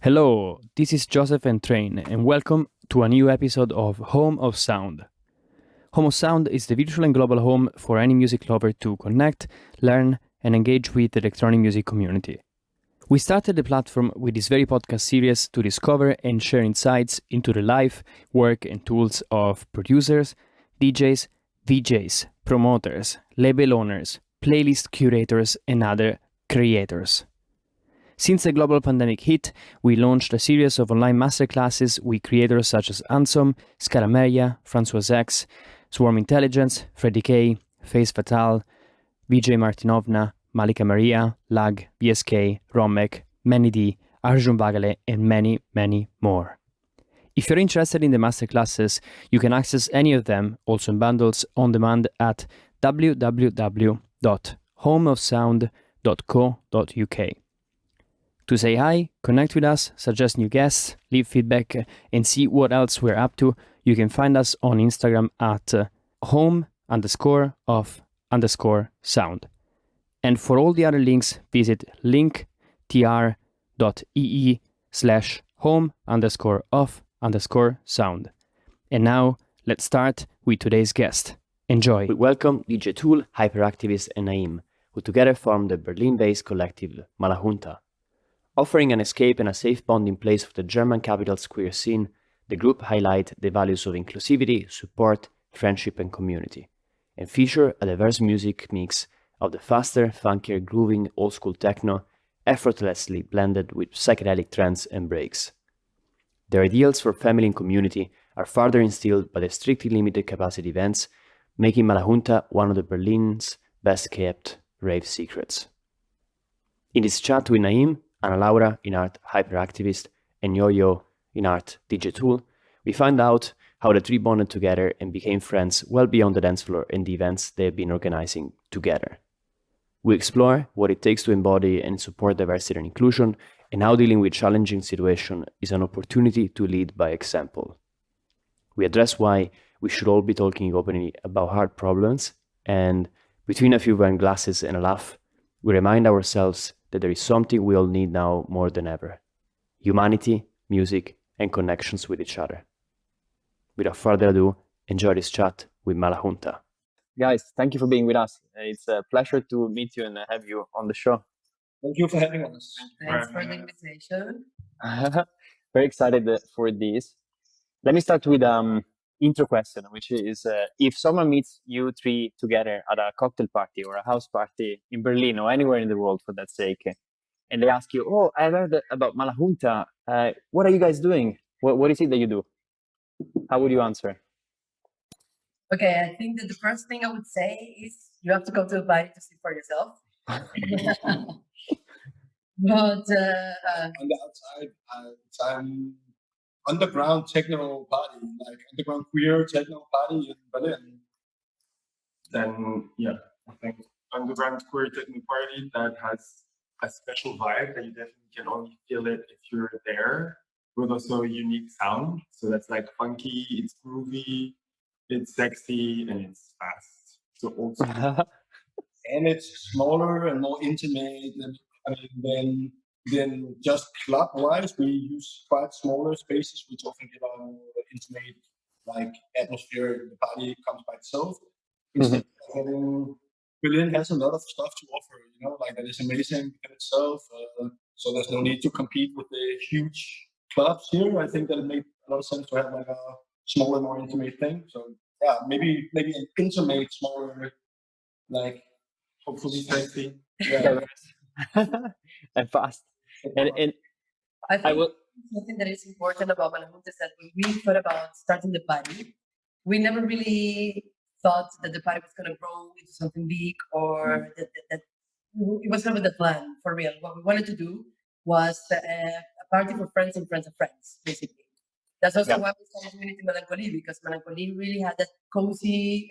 Hello, this is Joseph and Train, and welcome to a new episode of Home of Sound. Home of Sound is the virtual and global home for any music lover to connect, learn, and engage with the electronic music community. We started the platform with this very podcast series to discover and share insights into the life, work, and tools of producers, DJs, VJs, promoters, label owners, playlist curators, and other creators. Since the global pandemic hit, we launched a series of online masterclasses with creators such as Ansom, Scarameria, Francois X, Swarm Intelligence, Freddie K, Face Fatal, Vijay Martinovna, Malika Maria, Lag, BSK, Romek, Manny D, Arjun Bagale, and many, many more. If you're interested in the masterclasses, you can access any of them, also in bundles, on demand at www.homeofsound.co.uk. To say hi, connect with us, suggest new guests, leave feedback, and see what else we're up to, you can find us on Instagram at home_of_sound. And for all the other links, visit linktr.ee/home_of_sound. And now, let's start with today's guest. Enjoy. We welcome DJ Tool, Hyperaktivist and Nayme, who together form the Berlin-based collective Mala Junta. Offering an escape and a safe bonding place for the German capital's queer scene, the group highlight the values of inclusivity, support, friendship, and community, and feature a diverse music mix of the faster, funkier, grooving, old-school techno, effortlessly blended with psychedelic trance and breaks. Their ideals for family and community are further instilled by the strictly limited capacity events, making Mala Junta one of the Berlin's best-kept rave secrets. In this chat with Nayme, Anna Laura in art Hyperaktivist, and Yo-Yo in art DJ Tool, we find out how the three bonded together and became friends well beyond the dance floor and the events they have been organizing together. We explore what it takes to embody and support diversity and inclusion, and how dealing with challenging situations is an opportunity to lead by example. We address why we should all be talking openly about hard problems, and between a few wine glasses and a laugh, we remind ourselves that there is something we all need now more than ever: humanity, music, and connections with each other. Without further ado, enjoy this chat with Mala Junta. Guys, thank you for being with us. It's a pleasure to meet you and have you on the show. Thank you for having us. Thanks for the invitation. Very excited for this. Let me start with intro question, which is if someone meets you three together at a cocktail party or a house party in Berlin or anywhere in the world for that sake, and they ask you, "Oh, I heard about Mala Junta. What are you guys doing? What is it that you do?" How would you answer? Okay, I think that the first thing I would say is you have to go to a party to see for yourself. But On the outside, it's an underground techno party, like underground queer techno party in Berlin. Then I think underground queer techno party that has a special vibe that you definitely can only feel it if you're there, with also a unique sound. So that's like funky, it's groovy, it's sexy, and it's fast. So also And it's smaller and more intimate. Than just club-wise. We use quite smaller spaces, which often give a more intimate like atmosphere. The party comes by itself. Instead of having Berlin has a lot of stuff to offer, like that is amazing in itself. So there's no need to compete with the huge clubs here. I think that it made a lot of sense to have like a smaller, more intimate thing. So yeah, maybe an intimate, smaller, like hopefully sexy. yeah. And fast. And I think will. something that is important about Mala Junta is that when we thought about starting the party, we never really thought that the party was going to grow into something big or that it was never the plan for real. What we wanted to do was a party for friends and friends of friends, basically. That's also why we started doing it in Melancholy, because Melancholy really had that cozy,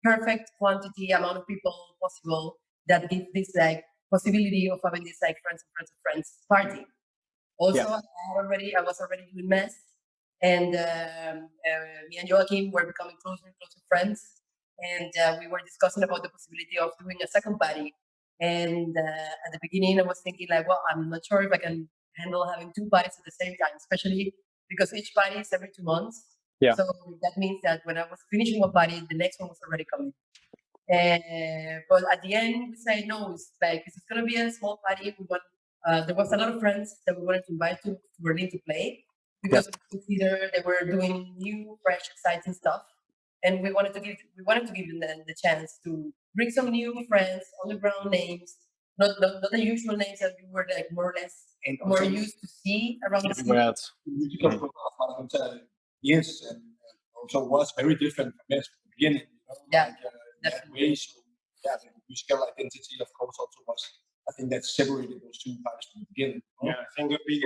perfect quantity, amount of people possible that give this like possibility of having this like friends and friends of friends party. Also, I was already doing mess, and me and Joachim were becoming closer and closer friends, and we were discussing about the possibility of doing a second party. And at the beginning, I was thinking like, well, I'm not sure if I can handle having two parties at the same time, especially because each party is every 2 months. Yeah. So that means that when I was finishing one party, the next one was already coming. But at the end, we say no. It's like it's gonna be a small party. There was a lot of friends that we wanted to invite to Berlin to play because we consider they were doing new, fresh, exciting stuff, and we wanted to give them the chance to bring some new friends, underground names, not the usual names that we were like more or less And more also used to see around the city. Everywhere else. the musical profile of Mala Junta is and also was very different from this from the beginning. Yeah, in that way. So yeah, the musical identity, of course, also was. I think that separated those two parts from the beginning. Yeah, I think a big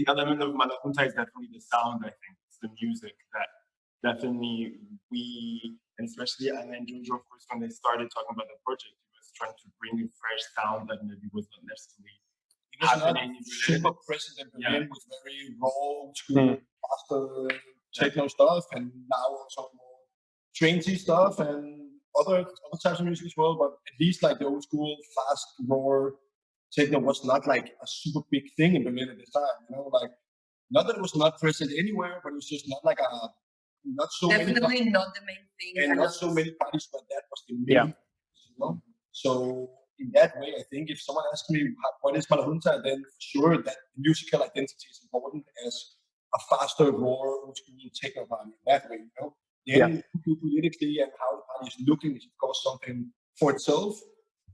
element of Mala Junta is definitely the sound. I think it's the music that definitely we, and especially Anna and Jojo, of course, when they started talking about the project, it was trying to bring a fresh sound that maybe was not necessarily It was not happening. super present in Berlin with very raw, school, faster techno stuff, and now also more trancey stuff and other types of music as well. But at least like the old school, fast, raw techno was not like a super big thing in Berlin at the time. Like not that it was not present anywhere, but it was just not like not so Definitely many not the main thing, and not so many parties where that was the main. So in that way, I think if someone asks me what is Mala Junta, then for sure that musical identity is important as a faster, raw, old school techno party in that way. Then politically and how the party is looking is of course something for itself,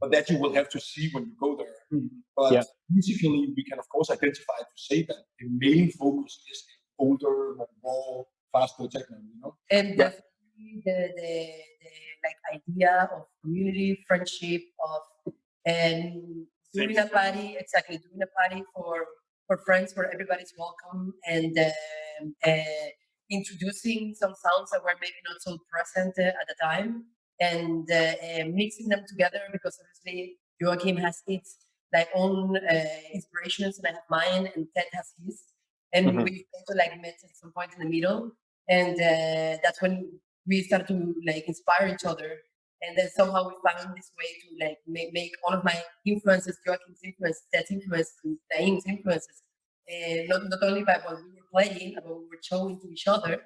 but that you will have to see when you go there. But musically, we can of course identify to say that the main focus is older, more raw, faster techno. And definitely the like idea of community, friendship, of and doing a party, doing a party for friends where everybody's welcome and introducing some sounds that were maybe not so present at the time and mixing them together because obviously Joachim has its like own inspirations and I have mine and Ted has his and we also like met at some point in the middle and that's when we started to like inspire each other and then somehow we found this way to like make all of my influences, Joachim's influence, Ted's influence, Naim's influences, not only by what we were playing, but we were showing to each other,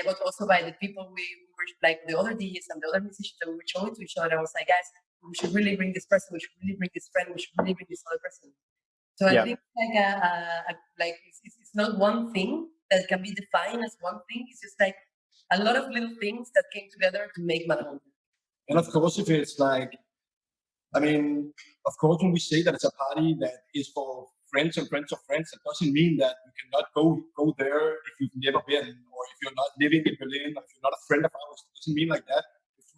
but also by the people we were like the other DJs and the other musicians that we were showing to each other. I was like, guys, we should really bring this person, we should really bring this friend, we should really bring this other person. So I think like it's not one thing that can be defined as one thing. It's just like a lot of little things that came together to make Mala Junta. And of course, if it's like, I mean, of course, when we say that it's a party that is for friends and friends of friends, it doesn't mean that you cannot go there if you've never been, or if you're not living in Berlin, or if you're not a friend of ours. It doesn't mean like that.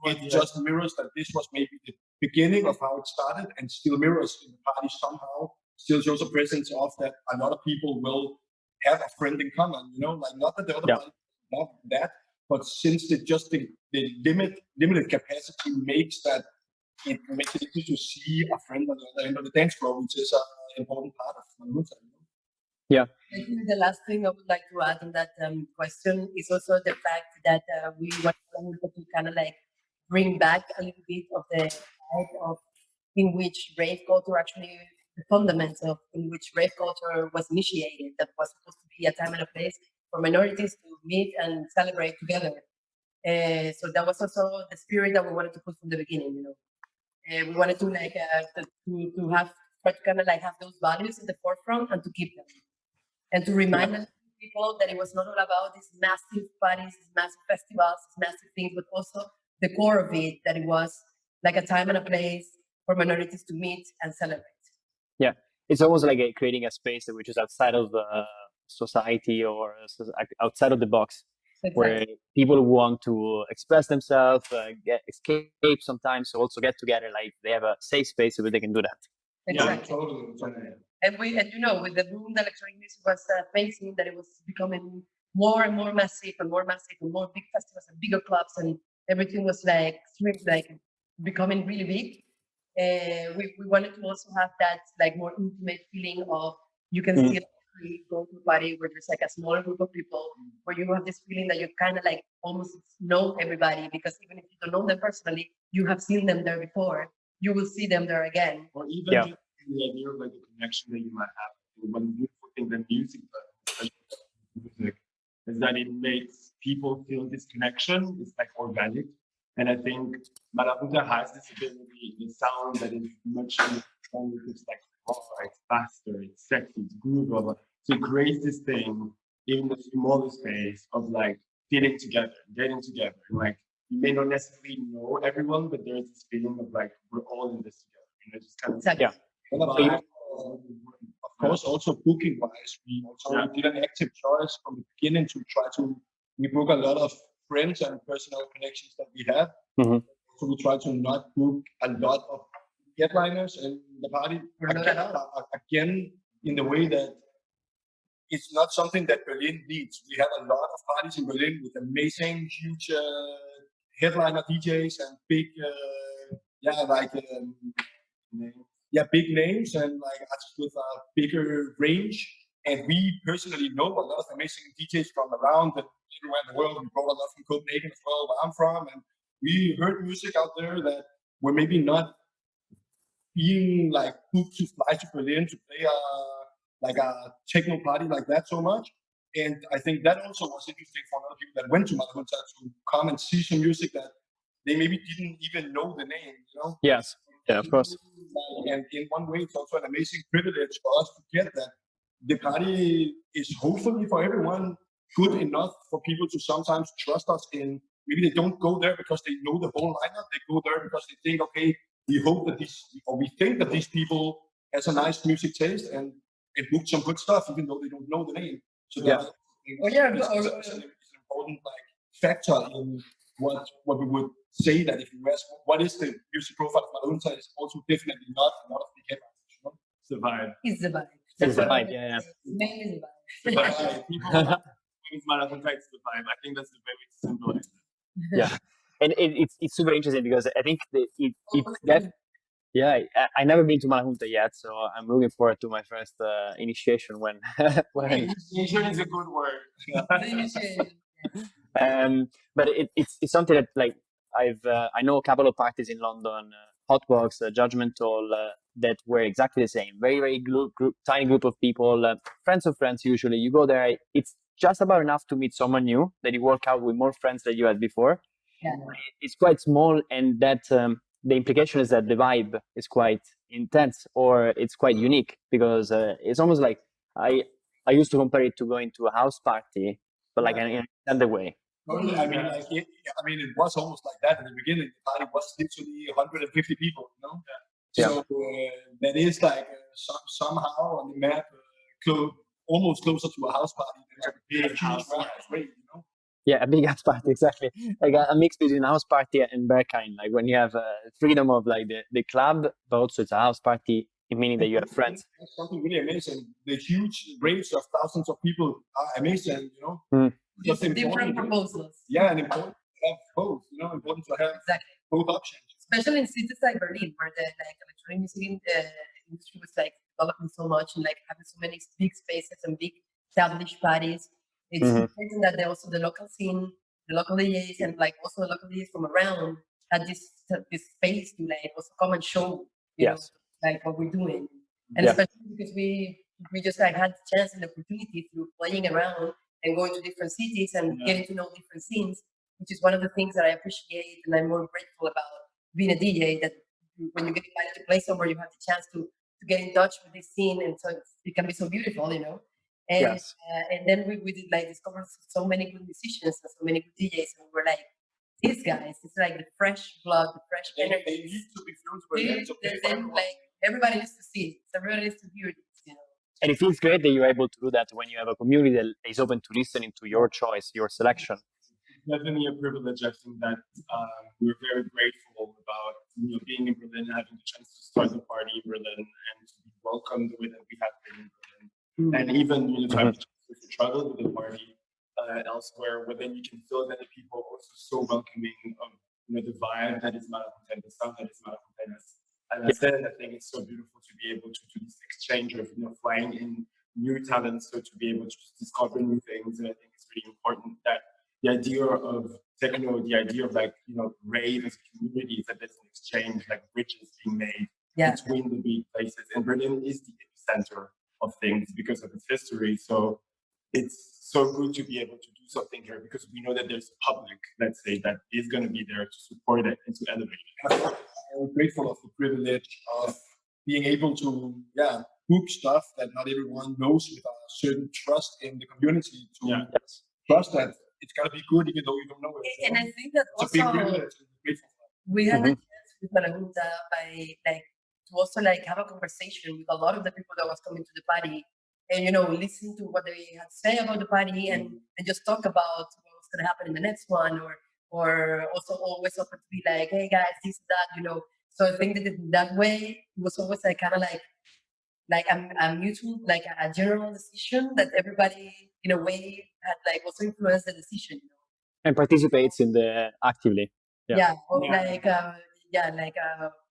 It just mirrors that this was maybe the beginning of how it started, and still mirrors in the party somehow. Still shows a presence of that a lot of people will have a friend in common. Like not that the other party have that, but since the limited capacity makes it makes it easy to see a friend on the other end of the dance floor, which is an important part of Mala Junta. Yeah. I think the last thing I would like to add on that question is also the fact that we want to kind of like bring back a little bit of the side of in which rave culture actually the fundamentals of in which rave culture was initiated. That was supposed to be a time and a place for minorities to meet and celebrate together. So that was also the spirit that we wanted to put from the beginning. We wanted to like to have try to kind of like have those values in the forefront and to keep them and to remind people that it was not all about these massive parties, these massive festivals, these massive things, but also the core of it, that it was like a time and a place for minorities to meet and celebrate. Yeah, it's almost like creating a space which is outside of society or outside of the box, where people want to express themselves, escape sometimes, so also get together, like they have a safe space where they can do that. Exactly. Yeah, totally. And with the boom that electronic music was facing, that it was becoming more and more massive and more big festivals and bigger clubs, and everything was like becoming really big. We wanted to also have that like more intimate feeling of you can still go to a party where there's like a smaller group of people, where you have this feeling that you kind of like almost know everybody, because even if you don't know them personally, you have seen them there before. You will see them there again. Or even the idea of like the connection that you might have. One beautiful thing that music does, music, is that it makes people feel this connection. It's like organic. And I think Mala Junta has this ability, the sound that is much more, it's like, oh, it's faster, it's sexy, it's groovy. So it creates this thing in the smaller space of like getting together. Like you may not necessarily know everyone, but there's this feeling of like we're all in this together. You know, just kind of Exactly. Yeah. Of course, also booking wise, we also did an active choice from the beginning to try to. We book a lot of friends and personal connections that we have. Mhm. So we try to not book a lot of headliners in the party. Again, in the way that it's not something that Berlin needs. We have a lot of parties in Berlin with amazing, huge headliner DJs and big, big names and like artists with a bigger range. And we personally know a lot of amazing DJs from around everywhere in the world. We brought a lot from Copenhagen as well, where I'm from, and we heard music out there that were maybe not being like booked to fly to Berlin to play a techno party like that so much. And I think that also was interesting for a lot of people that went to Mala Junta to come and see some music that they maybe didn't even know the name, you know? Yes. Yeah, of course. And in one way, it's also an amazing privilege for us to get that. The party is hopefully for everyone good enough for people to sometimes trust us in. Maybe they don't go there because they know the whole lineup. They go there because they think, okay, we hope that we think that these people has a nice music taste and book some good stuff, even though they don't know the name. So it's an important like factor in what we would say that if you ask what is the music profile of Mala Junta, is also definitely not a lot of big headliners. You know? It's the vibe. It's the vibe. It's the vibe, yeah. Mainly the The vibe. vibe. People it's Mala Junta, it's the vibe. I think that's the way to symbolize it. Yeah. And it's super interesting because I think I never been to Mala Junta yet, so I'm looking forward to my first initiation when Initiation is a good word. but it's something that like I know a couple of parties in London, Hotbox, Judgmental, that were exactly the same. Very very tiny group of people, friends of friends. Usually, you go there. It's just about enough to meet someone new that you work out with more friends than you had before. Yeah. It's quite small, and that the implication is that the vibe is quite intense or it's quite unique because it's almost like I used to compare it to going to a house party, but like in an extended way. I mean, it was almost like that in the beginning. The party was literally 150 people, you know. Yeah. So that is like somehow on the map, almost closer to a house party than a big house rave, you know. Yeah, a big house party, exactly. Like a mix between a house party and Berghain. Like when you have freedom of like the club, but also it's a house party, meaning that you have friends. That's something really amazing. The huge raves of thousands of people are amazing, you know. Just different proposals. Yeah, and important to have both, you know, important to have both options. Especially in cities like Berlin, where the like electronic music industry was like developing so much and like having so many big spaces and big established parties. It's important that also the local scene, the local DJs, and like also the local DJs from around had this space to like also come and show, you know, like what we're doing, and especially because we just like had the chance and the opportunity through playing around and going to different cities and getting to know different scenes, which is one of the things that I appreciate and I'm more grateful about being a DJ. That when you get invited to play somewhere, you have the chance to get in touch with this scene, and so it can be so beautiful, you know. And and then we did like discover so many good musicians and so many good DJs, and we were like, these guys, it's like the fresh blood, the fresh energy. They need to be fluent. Then like everybody needs to see it. Everybody needs to hear it, you know. And it feels great that you're able to do that when you have a community that is open to listening to your choice, your selection. Definitely a privilege. I think that we're very grateful about being in Berlin, having the chance to start the party in Berlin, and to be welcomed the way that we have been in Berlin. And even to have the chance to travel with the party elsewhere, where then you can feel that the people are also so welcoming of the vibe that is Mala Junta, the sound that is Mala Junta. As I said, I think it's so beautiful to be able to do this exchange of flying in new talents, so to be able to discover new things. And I think it's really important that the idea of techno, the idea of like rave as a community, is that there's an exchange, like bridges being made between the big places. And Berlin is the epicenter of things because of its history. So it's so good to be able to do something here because we know that there's a public, let's say, that is going to be there to support it and to elevate it. I'm grateful of the privilege of being able to, book stuff that not everyone knows with a certain trust in the community to trust that it's going to be good even though you don't know it. And I think that it's a big privilege. And grateful for we had the chance with Mala Junta by to also have a conversation with a lot of the people that was coming to the party and listen to what they had to say about the party and just talk about what's going to happen in the next one or also always open to be like, hey guys, this that. So I think that in that way it was always kind of a mutual, a general decision that everybody in a way had also influenced the decision. And participates in the actively.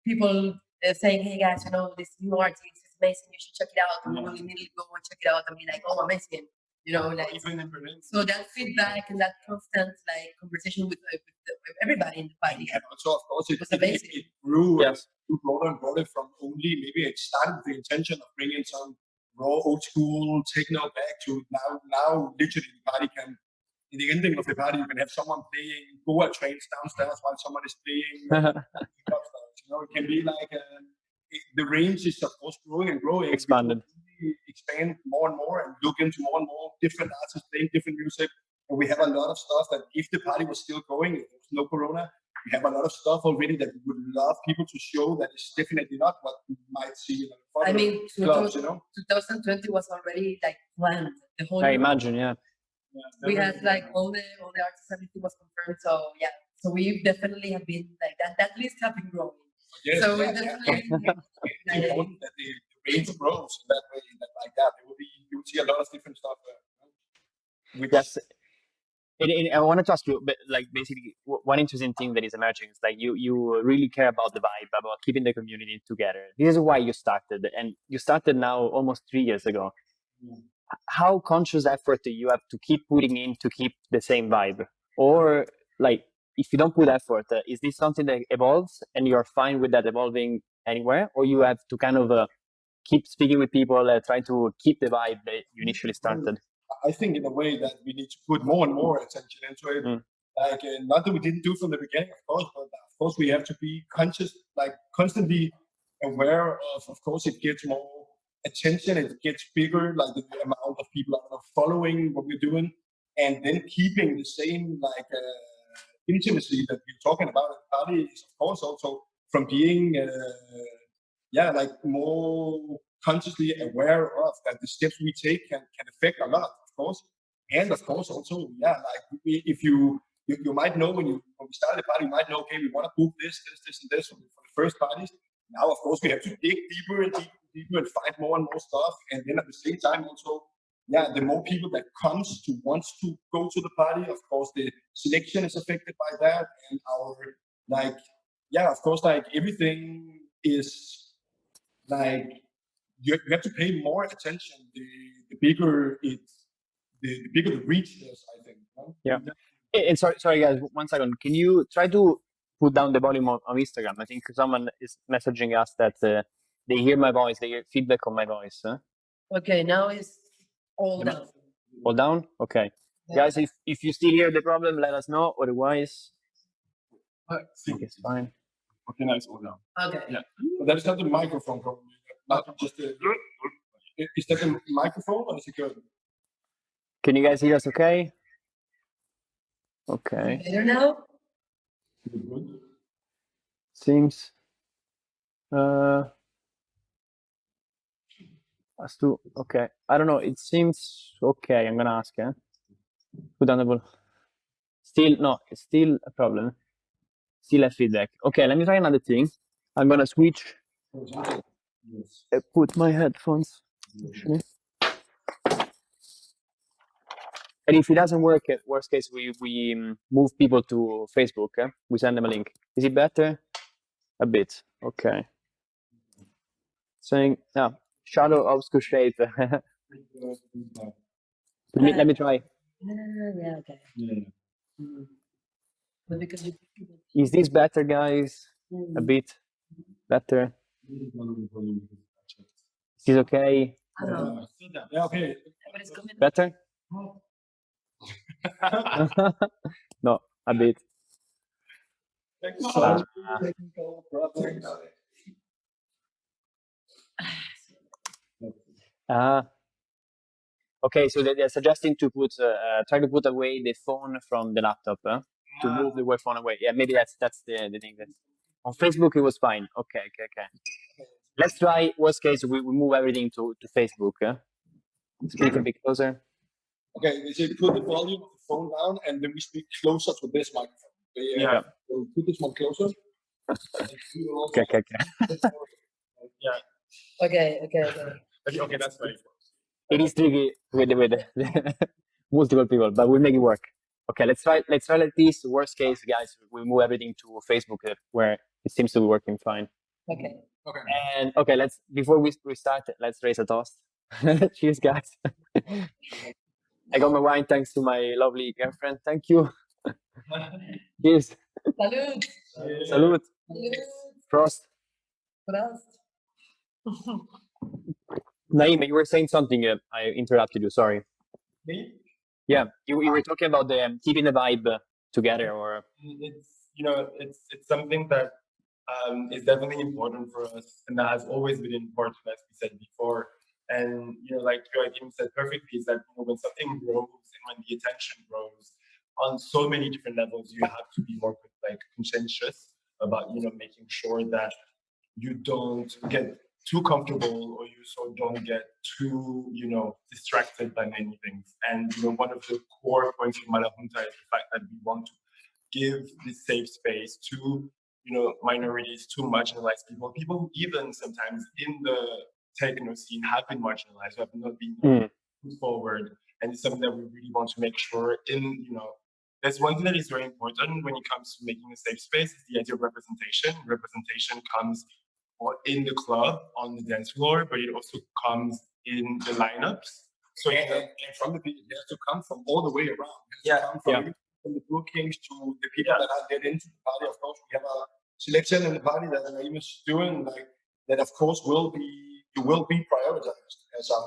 People saying, hey guys, this new artist is amazing, you should check it out, and we will immediately go and check it out and be like, oh, amazing, even in Berlin. So that feedback and that constant conversation with everybody in the party. And also, of course, it grew broader and broader from only maybe it started with the intention of bringing some raw old school techno back to now literally the party can. In the ending of the party, you can have someone playing Goa trains downstairs while someone is playing. It can be the range is of course growing and growing. Expanded. Expand more and more and look into more and more different artists playing different music. And we have a lot of stuff that if the party was still going, if there was no corona, we have a lot of stuff already that we would love people to show that is definitely not what you might see in clubs, 2020 was already planned. The whole I imagine, we had all the artists, everything was confirmed. So we definitely have been that list have been growing. Yes, so we definitely it's important that the range grows that way, that you will see a lot of different stuff. Yes. I wanted to ask you, but basically, one interesting thing that is emerging is you really care about the vibe, about keeping the community together. This is why you started, and you started now almost 3 years ago. How conscious effort do you have to keep putting in to keep the same vibe? Or if you don't put effort, is this something that evolves and you're fine with that evolving anywhere? Or you have to kind of keep speaking with people, try to keep the vibe that you initially started? I think in a way that we need to put more and more attention into it. Not that we didn't do from the beginning, of course, but of course we have to be conscious, constantly aware of course, it gets more attention, it gets bigger, the amount of people are following what we're doing, and then keeping the same intimacy that we're talking about at the party is of course also from being more consciously aware of that the steps we take can affect a lot, of course. And of course also, if you might know when we started the party, you might know, okay, we want to book this and this for the first parties. Now, of course, we have to dig deeper and deeper and find more and more stuff. And then at the same time also, the more people that wants to go to the party, of course, the selection is affected by that. And our, of course, everything is you have to pay more attention. The bigger the bigger the reach is, I think. Yeah. And sorry guys, 1 second. Can you try to put down the volume on Instagram? I think someone is messaging us that they hear my voice, they hear feedback on my voice. Okay, now it's all down. All down? Okay. Yeah. Guys, if you still hear the problem, let us know. Otherwise, I think it's fine. Okay, now it's all down. Okay. Yeah. But that's not the microphone problem. Not just is that the microphone or is it good? Can you guys hear us okay? Okay. Better now? Good. Seems as to okay. I don't know. It seems okay. I'm gonna ask. Put down the volume. Still no. It's still a problem. Still have feedback. Okay. Let me try another thing. I'm gonna switch. Put my headphones. Actually. And if it doesn't work, worst case, we move people to Facebook. We send them a link. Is it better? A bit. Okay. Saying, shadow obscure shape. Let me try. Yeah, okay. But because Is this better, guys? A bit better. Is this okay? I don't know. Yeah, okay. But it's coming. Better? No, a bit. Sorry, technical problems. Okay, so they're suggesting to put try to put away the phone from the laptop, to move the phone away. Yeah, maybe that's the thing. That on Facebook it was fine. Okay. Let's try. Worst case, we move everything to Facebook. Speak a bit closer. Okay, they say put the volume of the phone down and then we speak closer to this microphone. Yeah. So put this one closer. Okay. Yeah. Okay. Okay, that's very close. It is tricky with multiple people, but we'll make it work. Okay, let's try like this. Worst case, guys, we move everything to Facebook, where it seems to be working fine. Okay. And okay, before we start, let's raise a toast. Cheers, guys. I got my wine thanks to my lovely girlfriend. Thank you. Cheers. Salud. Salud. Salud. Prost. Prost. Nayme, you were saying something. I interrupted you. Sorry. Me? Yeah, you were talking about the keeping the vibe together, or It's something that is definitely important for us, and that has always been important, as we said before. And like Joachim said perfectly, is that when something grows and when the attention grows on so many different levels, you have to be more conscientious about making sure that you don't get too comfortable or you don't get too distracted by many things. And one of the core points of Mala Junta is the fact that we want to give this safe space to minorities, to marginalized people who even sometimes in the techno scene have been marginalized, who have not been put forward. And it's something that we really want to make sure there's one thing that is very important when it comes to making a safe space is the idea of representation. Representation comes in the club, on the dance floor, but it also comes in the lineups. So and from the people, it has to come from all the way around. It has to come from the bookings to the people that are get into the party. Of course, we have a selection in the party that Nayme is doing, that of course will be prioritized as a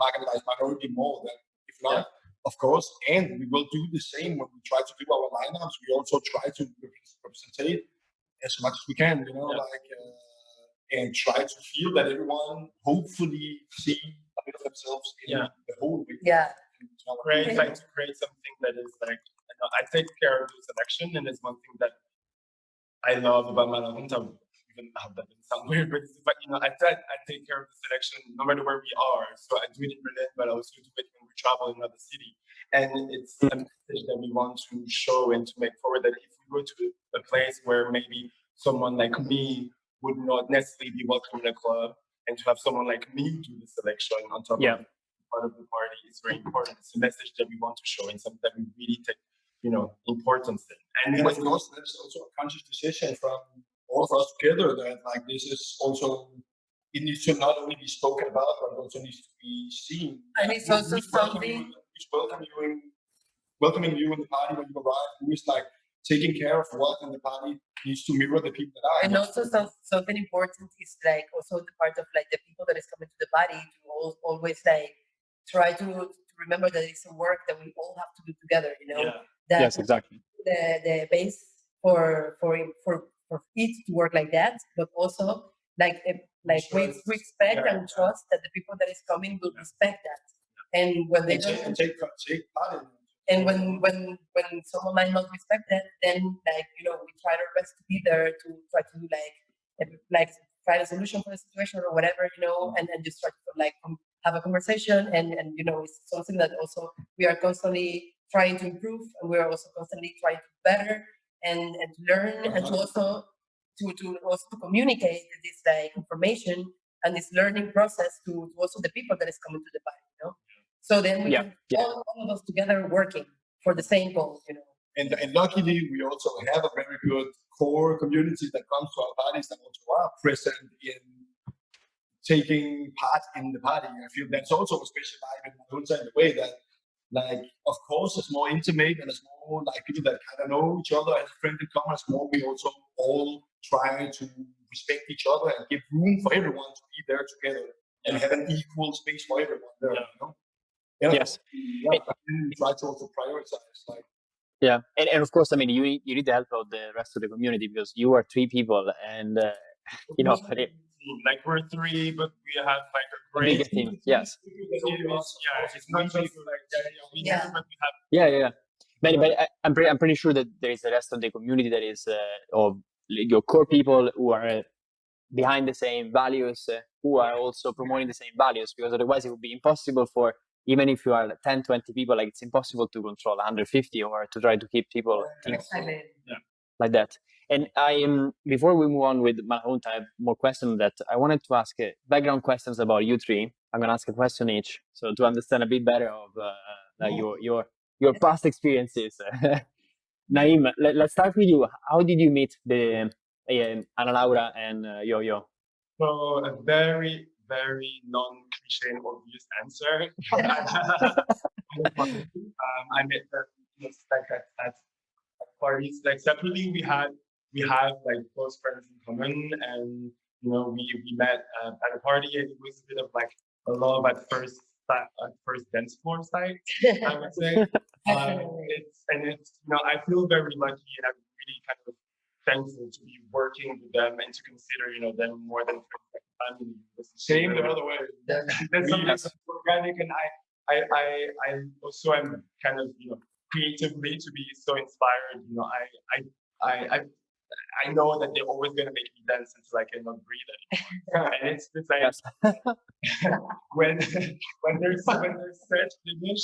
marginalized minority more than if not. Of course, and we will do the same when we try to do our lineups. We also try to represent as much as we can, and try to feel that everyone hopefully see a bit of themselves in the whole week. Yeah. Trying to create something that is I take care of the selection, and it's one thing that I love about Mala Junta. Even how that doesn't sound weird, but I take care of the selection no matter where we are. So I do it in Berlin, but I also do it when we travel in another city. And it's a message that we want to show and to make forward that if we go to a place where maybe someone like me would not necessarily be welcome in a club, and to have someone like me do the selection on top of part of the party is very important. It's a message that we want to show and something that we really take, importance in. And of course, there's also a conscious decision from all of us together that this is also, it needs to not only be spoken about, but it also needs to be seen. And it's also something. Who's welcoming you in the party when you arrive, who is taking care of what in the party needs to mirror the people that are. And also something important is also the part of the people that is coming to the party to always try to remember that it's a work that we all have to do together. That yes, exactly. The base for it to work like that, but also we respect and trust that the people that is coming will respect that. And when they don't take part in it. And when someone might not respect that, then we try our best to be there to try to find a solution for the situation or whatever, and just try to have a conversation and it's something that also we are constantly trying to improve, and we are also constantly trying to better and to learn and to also to communicate this information and this learning process to also the people that is coming to the party, So then we can all of us together working for the same goal, And luckily, we also have a very good core community that comes to our parties that also are present in taking part in the party. I feel that's also a special vibe in Mala Junta in the way that, of course, it's more intimate and it's more people that kind of know each other as a friend in common. It's more we also all try to respect each other and give room for everyone to be there together and have an equal space for everyone there. You know? Yes. Yeah, and try to also prioritize like. Yeah, and of course, I mean, you need the help of the rest of the community because you are 3 people, and you know, like we're 3, but we have like a bigger great team. Yes. It's not just like we Yeah. do, but we have Yeah. But I'm pretty sure that there is the rest of the community that is of your core people who are behind the same values, who are also promoting the same values, because otherwise it would be impossible for, even if you are 10, 20 people, like it's impossible to control 150 or to try to keep people like that. And before we move on with Mala Junta, I have more questions that I wanted to ask, background questions about you 3. I'm going to ask a question each, so to understand a bit better of your past experiences. Nayme, let's start with you. How did you meet the Ana Laura and Yo-Yo? so a very, very non-cliche and obvious answer. I met them just like at parties. Like separately, we have like close friends in common, and we met at a party, and it was a bit of like a love at first dance floor sight, I would say. It's I feel very lucky, and I'm really kind of thankful to be working with them and to consider them more than friends, like family. Same the other way. That's something that's organic, and I also am kind of creatively to be so inspired. I know that they're always gonna make me dance until I cannot breathe anymore. And it's like when there's such finish,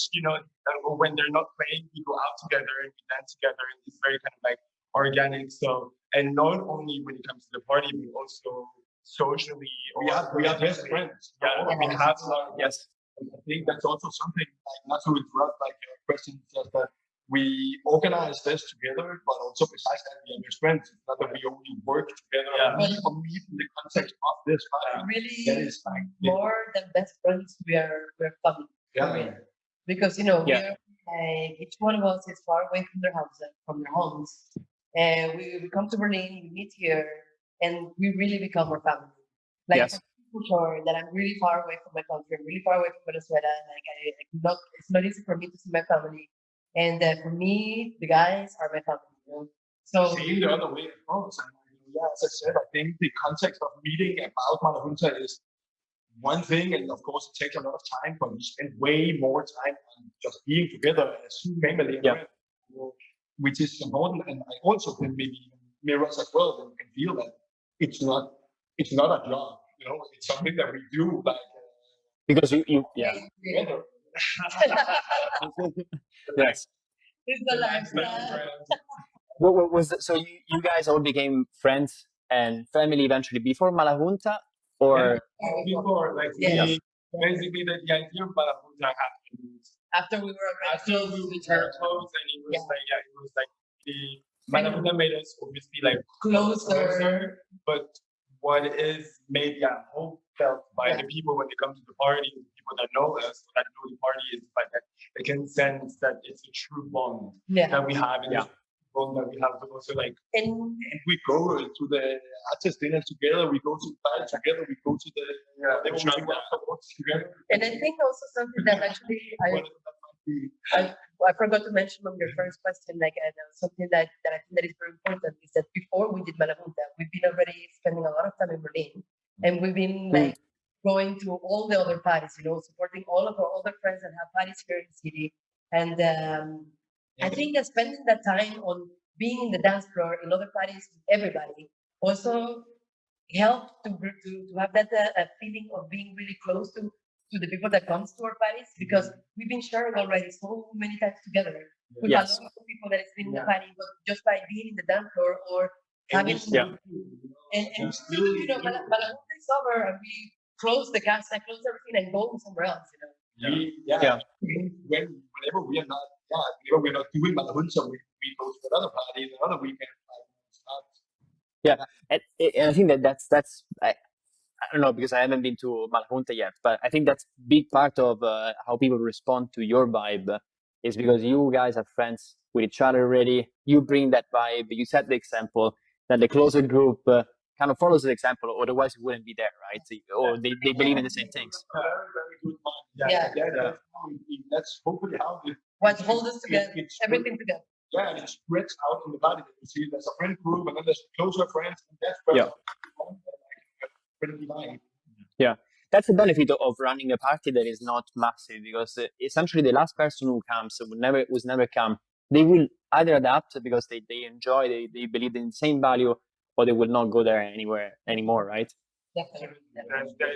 or when they're not playing, we go out together and we dance together, and it's very kind of like organic. So, and not only when it comes to the party, but also socially. We are best friends. Yeah, we have yes. I think that's also something, like, not to interrupt, like your question, just that we organize this together, but also besides that, we are best friends. It's not that we only work together. Yeah. For me, in the context of this, Really, that is like more than best friends, we're family. Yeah. Because we're like, each one of us is far away from their houses, from their homes, and we come to Berlin, we meet here, and we really become our family. Like, Yes. for sure that I'm really far away from my country, I'm really far away from Venezuela. Like, it's not easy for me to see my family, and for me, the guys are my family. So seeing the other way as I said, I think the context of meeting about Mala Junta is one thing, and of course it takes a lot of time, but we spend way more time on just being together as two family, which is important. And I also think maybe mirrors as well, that you can feel that it's not a job, it's something that we do, like Because you together. yes. it's the lifestyle. What was so you guys all became friends and family eventually before Mala Junta, or before, like basically the idea of Mala Junta happened After we were close, and it was like the Mala Junta made us obviously like closer. But what is maybe I hope felt by the people when they come to the party, the people that know us, that know the party, is the fact that they can sense that it's a true bond that we have, and bond that we have, but also like, and we go to the artist dinner together, we go to the party together, we go to the together. And I think also something that actually I forgot to mention on your first question, like something that I think that is very important is that before we did Mala Junta, we've been already spending a lot of time in Berlin, and we've been like going to all the other parties, supporting all of our other friends that have parties here in the city. And I think that spending that time on being in the dance floor in other parties with everybody also helped to have that feeling of being really close to the people that comes to our parties, because we've been sharing already so many times together with a lot of people that has been in the party, but just by being in the dance floor or having and still, Mala Junta is over, and we close the gas, I close everything and go somewhere else. Whenever we're not doing Mala Junta, we go to another party, another weekend. And I think that's I don't know, because I haven't been to Mala Junta yet, but I think that's big part of how people respond to your vibe, is because you guys are friends with each other already. You bring that vibe, you set the example, that the closer group kind of follows the example, otherwise it wouldn't be there, right? Or they believe in the same things. Very, very good mind. Yeah. That's hopefully how What holds us together, everything together. Yeah, and it spreads out in the body. You see, there's a friend group, and then there's closer friends, and that spreads out. Pretty divine. Yeah, that's the benefit of running a party that is not massive, because essentially the last person who comes was never come. They will either adapt because they enjoy, they believe in the same value, or they will not go there anymore, right? Definitely.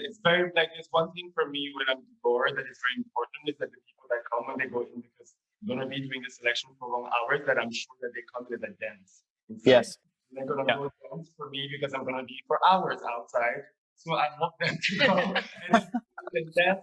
It's very like there's one thing for me when I'm bored that is very important is that the people that come when they go in, because I'm gonna be doing the selection for long hours, that I'm sure that they come with a dance. Yes. They're gonna go dance for me because I'm gonna be for hours outside. So I want them to come and dance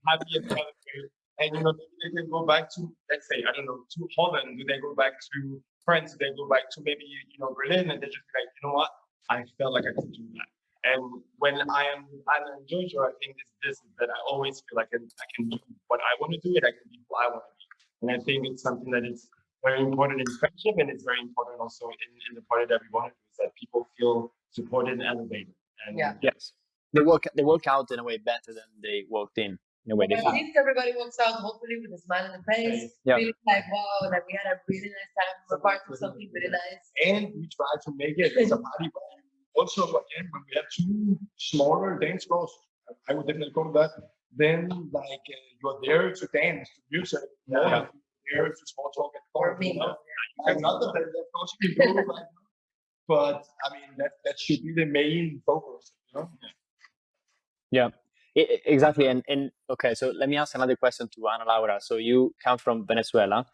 happy and celebrate. And maybe they can go back to, let's say, I don't know, to Holland. Do they go back to France? Do they go back to maybe Berlin? And they just be like, you know what? I felt like I could do that. And when I'm in Jojo, I think this is that I always feel like I can do what I want to do, and I can be who I want to be. And I think it's something that is very important in friendship, and it's very important also in the party that we want to do, is that people feel supported and elevated. And yes, they walk out in a way better than they walked in a way. At least everybody walks out hopefully with a smile on the face, feeling like, wow, like we had a really nice time. We're part of something really nice. And we try to make it as a party. Also, again, when we have two smaller dance floors, I would definitely go to that. Then, like, you're there to dance to music, more than you're there to small talk and For me, I'm not that of course you can go right now, but I mean that should be the main focus, Yeah, exactly. And okay, so let me ask another question to Ana Laura. So you come from Venezuela,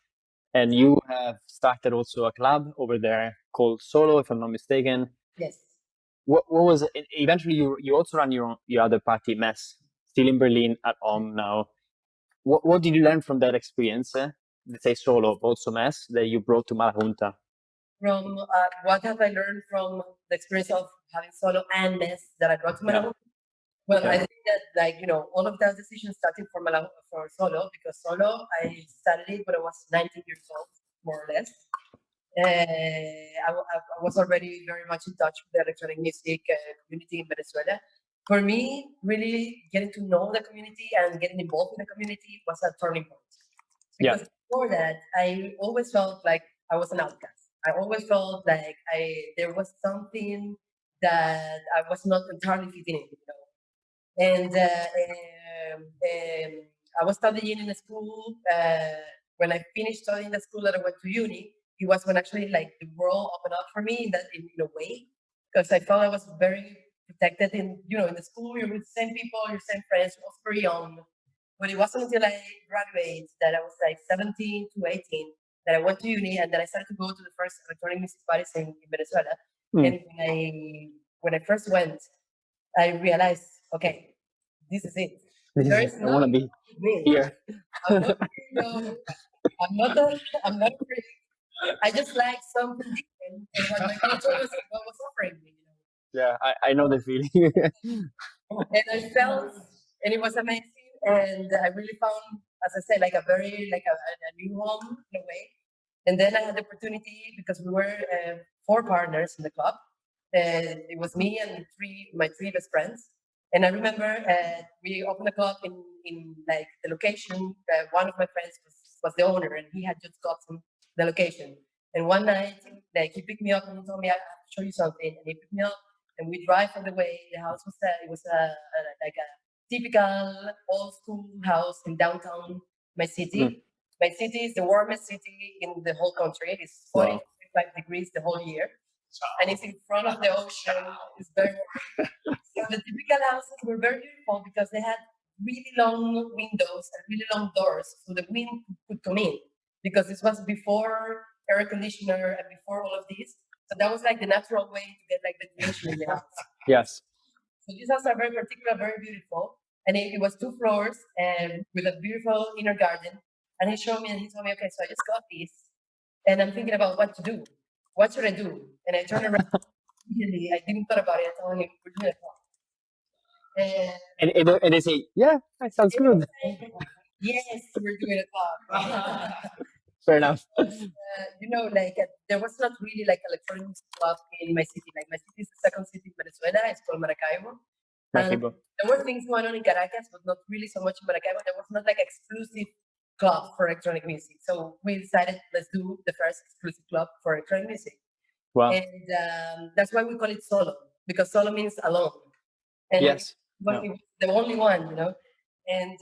and you have started also a club over there called Solo, if I'm not mistaken. Yes. What was it? Eventually you also run your other party, Mess, still in Berlin at home now. What did you learn from that experience? Let's say Solo, also Mess, that you brought to Mala Junta? From what have I learned from the experience of having Solo and Mess that I brought to Mala Junta? Well, I think that all of those decisions started for Solo, because Solo I started it when I was 19 years old, more or less. I was already very much in touch with the electronic music community in Venezuela. For me, really getting to know the community and getting involved in the community was a turning point. Because before that, I always felt like I was an outcast. I always felt like there was something that I was not entirely fitting in. And I was studying in a school. When I finished studying the school that I went to uni, it was when actually like the world opened up for me in a way, because I felt I was very protected in the school. You're with the same people, your same friends. I was very young, but it wasn't until I graduated that I was like 17 to 18 that I went to uni, and then I started to go to the first electronic music parties in Venezuela. And when I first went, I realized, okay, this is it. I want to be here. I'm not a freak. I just like something different and what my culture was offering me. Yeah, I know the feeling. And I felt, and it was amazing. And I really found, as I said, like a new home in a way. And then I had the opportunity, because we were 4 partners in the club. It was me and my three best friends. And I remember we opened the club in like the location. One of my friends was the owner, and he had just gotten the location. And one night, like he picked me up and he told me, I have to show you something. And he picked me up, and we drive on the way. The house was like a typical old school house in downtown my city. My city is the warmest city in the whole country. It's 45 degrees the whole year, and it's in front of the ocean. It's very warm. So the typical houses were very beautiful because they had really long windows and really long doors, so the wind could come in. Because this was before air conditioner and before all of this, so that was like the natural way to get like ventilation in the house. Yes. So these houses are very particular, very beautiful, and it was 2 floors and with a beautiful inner garden. And he showed me and he told me, okay, so I just got this, and I'm thinking about what to do. What should I do? And I turned around immediately. I didn't thought about it. I told him, we're doing a club. And they say, yeah, that sounds good. Yes, we're doing a club. Fair enough. Like there was not really like electronic music club in my city. Like my city is the second city in Venezuela. It's called Maracaibo. And there were things going on in Caracas, but not really so much in Maracaibo. There was not like exclusive club for electronic music. So we decided, let's do the first exclusive club for electronic music. Wow. And that's why we call it solo, because solo means alone. And Yes. it was the only one, you know. And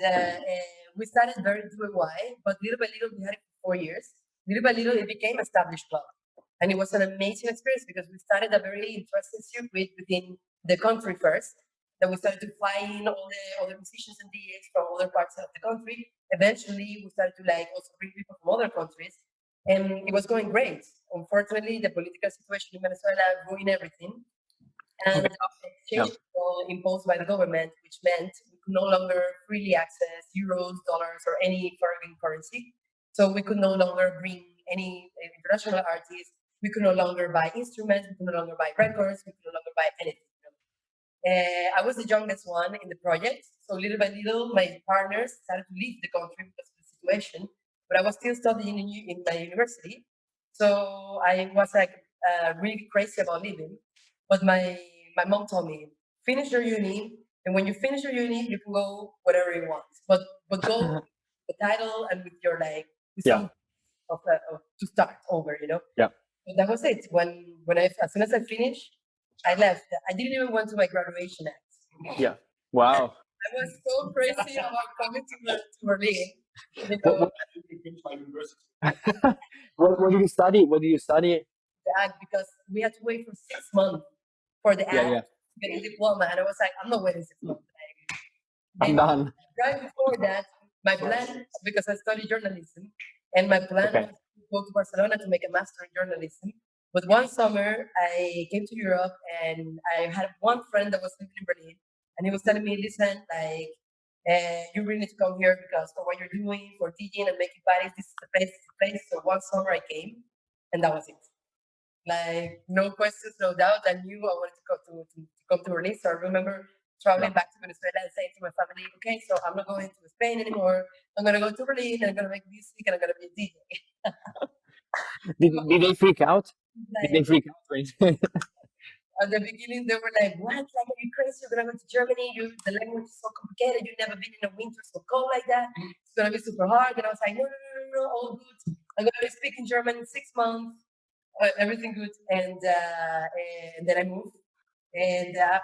we started very DIY, but little by little, we had it for 4 years. Little by little, it became an established club. And it was an amazing experience because we started a very interesting circuit within the country first. Then we started to fly in all the other musicians and DJs from other parts of the country. Eventually, we started to like also bring people from other countries, and it was going great. Unfortunately, the political situation in Venezuela ruined everything, and the exchange control imposed by the government, which meant we could no longer freely access euros, dollars, or any foreign currency. So we could no longer bring any international artists. We could no longer buy instruments. We could no longer buy records. We could no longer buy anything. I was the youngest one in the project, so little by little, my partners started to leave the country because of the situation. But I was still studying in my university, so I was like really crazy about leaving. But my mom told me, finish your uni, and when you finish your uni, you can go whatever you want. But go with the title and with your like with some to start over, you know. Yeah. So that was it. When I as soon as I finished, I left. I didn't even went to my graduation act. Yeah. Wow. I was so crazy about coming to Berlin. You What, know, my university. what did you study? What did you study? the act because we had to wait for 6 months for the act to get a diploma, and I was like, I'm not waiting 6 months. I'm done. Right before that, my plan, because I studied journalism, and my plan was to go to Barcelona to make a master in journalism. But one summer, I came to Europe, and I had one friend that was living in Berlin, and he was telling me, listen, like, you really need to come here because for what you're doing, for DJing and making parties, this is the place, this is the place. So one summer I came, and that was it. Like, no questions, no doubt. I knew I wanted to come to Berlin. So I remember traveling back to Venezuela and saying to my family, okay, so I'm not going to Spain anymore. I'm going to go to Berlin and I'm going to make music and I'm going to be a DJ. Did they freak out? Did they freak out? At the beginning, they were like, what? Like, are you crazy? You're going to go to Germany. The language is so complicated. You've never been in a winter so cold like that. It's going to be super hard. And I was like, no, all good. I'm going to be speaking German in 6 months. Everything good. And then I moved. And I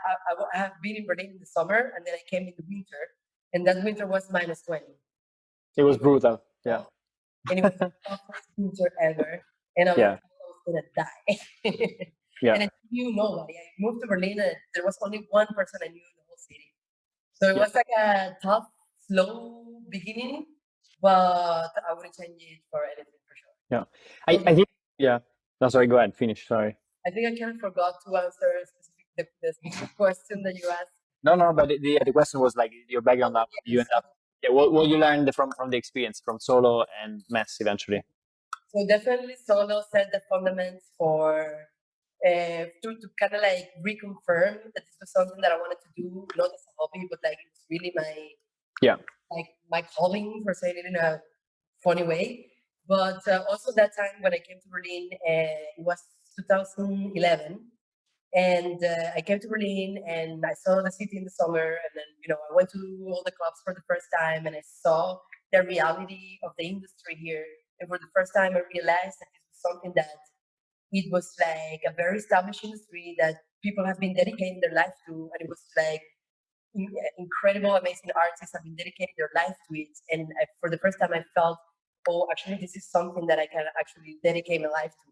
have been in Berlin in the summer, and then I came in the winter, and that winter was -20. It was brutal. Yeah. And it was the toughest winter ever. And I was gonna die. And I knew nobody. I moved to Berlin, and there was only one person I knew in the whole city. So it was like a tough, slow beginning, but I wouldn't change it for anything for sure. Yeah. I think. Yeah. No, sorry. Go ahead. Finish. Sorry. I think I kind of forgot to answer the specific question that you asked. No, but the question was like your background up. You end up. Yeah, what you learned from the experience from solo and mess eventually. So definitely solo set the fundamentals for to kind of like reconfirm that this was something that I wanted to do, not as a hobby, but like it was really my calling, for saying it in a funny way. But also that time when I came to Berlin, it was 2011. And I came to Berlin and I saw the city in the summer. And then, I went to all the clubs for the first time and I saw the reality of the industry here. And for the first time, I realized that this was something that it was like a very established industry that people have been dedicating their life to. And it was like incredible, amazing artists have been dedicating their life to it. And for the first time, I felt, oh, actually, this is something that I can actually dedicate my life to.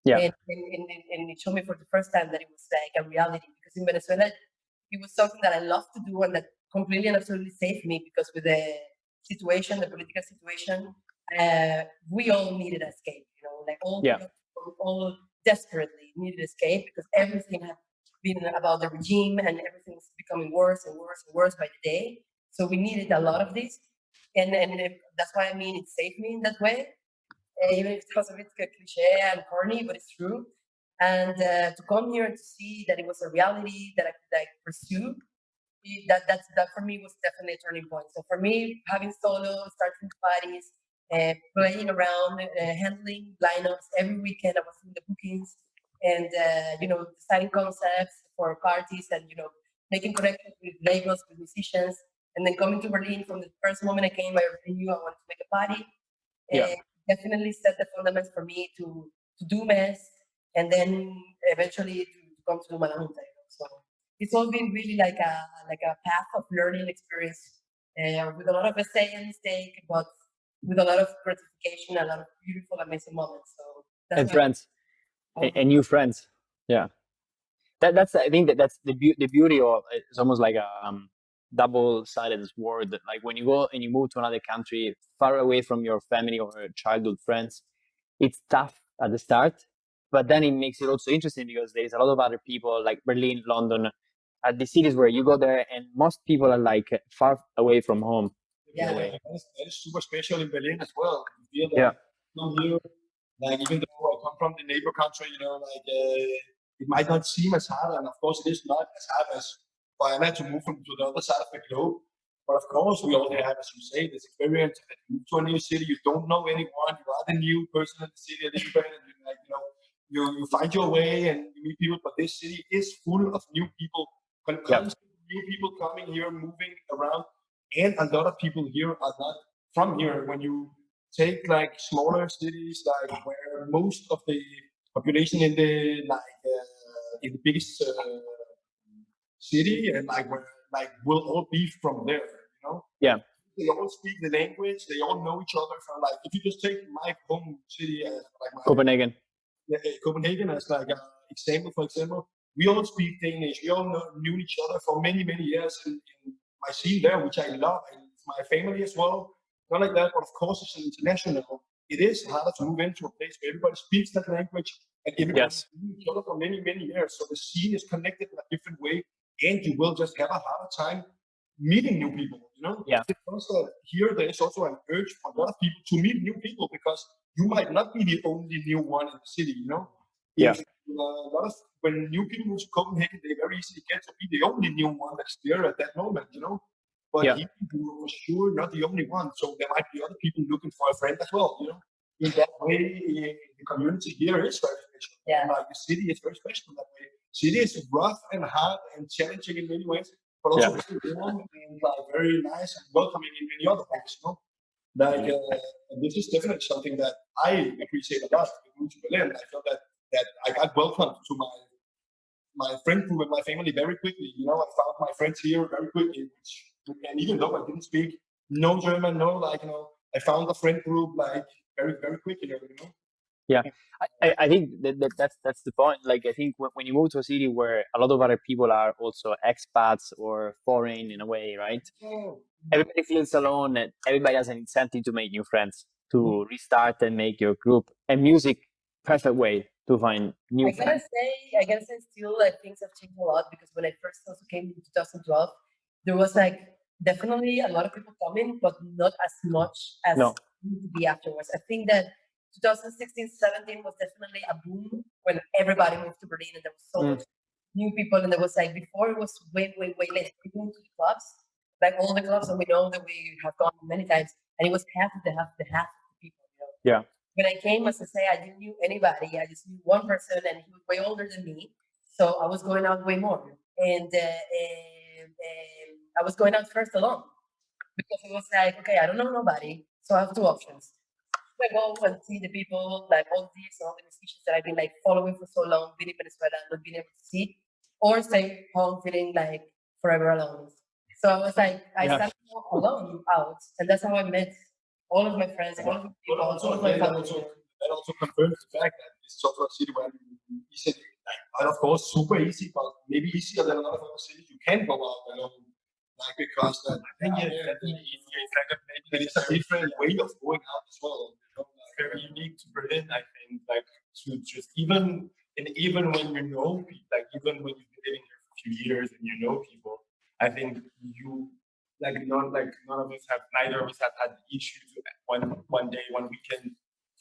Yeah. And it showed me for the first time that it was like a reality, because in Venezuela, it was something that I loved to do and that completely and absolutely saved me, because with the situation, the political situation, we all needed escape, like all people, all desperately needed escape, because everything had been about the regime and everything's becoming worse and worse and worse by the day. So we needed a lot of this. And that's why it saved me in that way. Even if it was a bit cliche and corny, but it's true. And to come here and to see that it was a reality that I could like pursue, that for me was definitely a turning point. So for me, having solo, starting parties, playing around, handling lineups. Every weekend I was doing the bookings and, deciding concepts for parties and, making connections with labels, with musicians. And then coming to Berlin, from the first moment I came, I already knew I wanted to make a party. Yeah. Definitely set the fundamentals for me to do mess and then eventually to come to Mala Junta. So it's all been really like a path of learning experience with a lot of essay and mistake, but with a lot of gratification, a lot of beautiful, amazing moments. So that's And friends, and new friends. Yeah. That's I think that's the beauty of it's almost like a double-sided sword. Like when you go and you move to another country, far away from your family or childhood friends, it's tough at the start, but then it makes it also interesting because there's a lot of other people like Berlin, London, at the cities where you go there, and most people are like far away from home. Yeah. That is super special in Berlin as well. You feel Yeah. like come here, like even though I come from the neighbor country, it might not seem as hard, and of course it is not as hard as for Anna to move to the other side of the globe. But of course, we all have, as you say, this experience that you move to a new city, you don't know anyone, you are the new person in the city a little bit, and you find your way and you meet people. But this city is full of new people, constantly new people coming here, moving around, and a lot of people here are not from here. When you take like smaller cities, like where most of the population in the in the biggest city and like where like will all be from there, Yeah. They all speak the language, they all know each other from like if you just take my home city as like Copenhagen. Copenhagen as like an example, for example, we all speak Danish, we all knew each other for many years in my scene there, which I love, and it's my family as well. Not like that, but of course it's international. It is harder to move into a place where everybody speaks that language and everybody knew each other for many years. So the scene is connected in a different way, and you will just have a harder time meeting new people. Yeah. Because here there is also an urge for a lot of people to meet new people because you might not be the only new one in the city. Yeah. If, a lot of when new people move to Copenhagen, they very easily get to be the only new one that's there at that moment. But here you are for sure not the only one. So there might be other people looking for a friend as well. In that way, the community here is very special. Yeah. Like the city is very special in that way. City is rough and hard and challenging in many ways, but also very warm and like very nice and welcoming in many other ways. Like this is definitely something that I appreciate a lot. When I moved to Berlin, I felt that I got welcomed to my friend group and my family very quickly. I found my friends here very quickly, and even though I didn't speak no German, I found a friend group like very quickly. Yeah, I think that's the point. Like, I think when you move to a city where a lot of other people are also expats or foreign in a way, right? Everybody feels alone, and everybody has an incentive to make new friends, to restart and make your group. And music, perfect way to find new friends. I gotta say, still, things have changed a lot because when I first also came in 2012, there was like definitely a lot of people coming, but not as much as No. to be afterwards. I think that 2016, 17 was definitely a boom when everybody moved to Berlin and there was so much new people. And there was like, before it was way less. We went to the clubs, like all the clubs, and we know that we have gone many times, and it was half of the people. Yeah. When I came, as I say, I didn't knew anybody. I just knew one person, and he was way older than me. So I was going out way more, and I was going out first alone because it was like, okay, I don't know nobody, so I have two options. I go and see the people, like all the musicians that I've been like following for so long, been in Venezuela, not being able to see, or stay home feeling like forever alone. So I was like, I started alone out, and that's how I met all of my friends, all of the people, all of my family. That also confirms the fact that this is also a city where you said, and of course, super easy, but maybe easier than a lot of other cities. You can go out alone, like because I think it's definitely easier. It's like maybe it's a different way of going out as well. Very unique to Berlin, I think. Like to just even when you know people, like even when you've been living here for a few years and you know people, I think you none of us have, neither of us have had the issue to one day, one weekend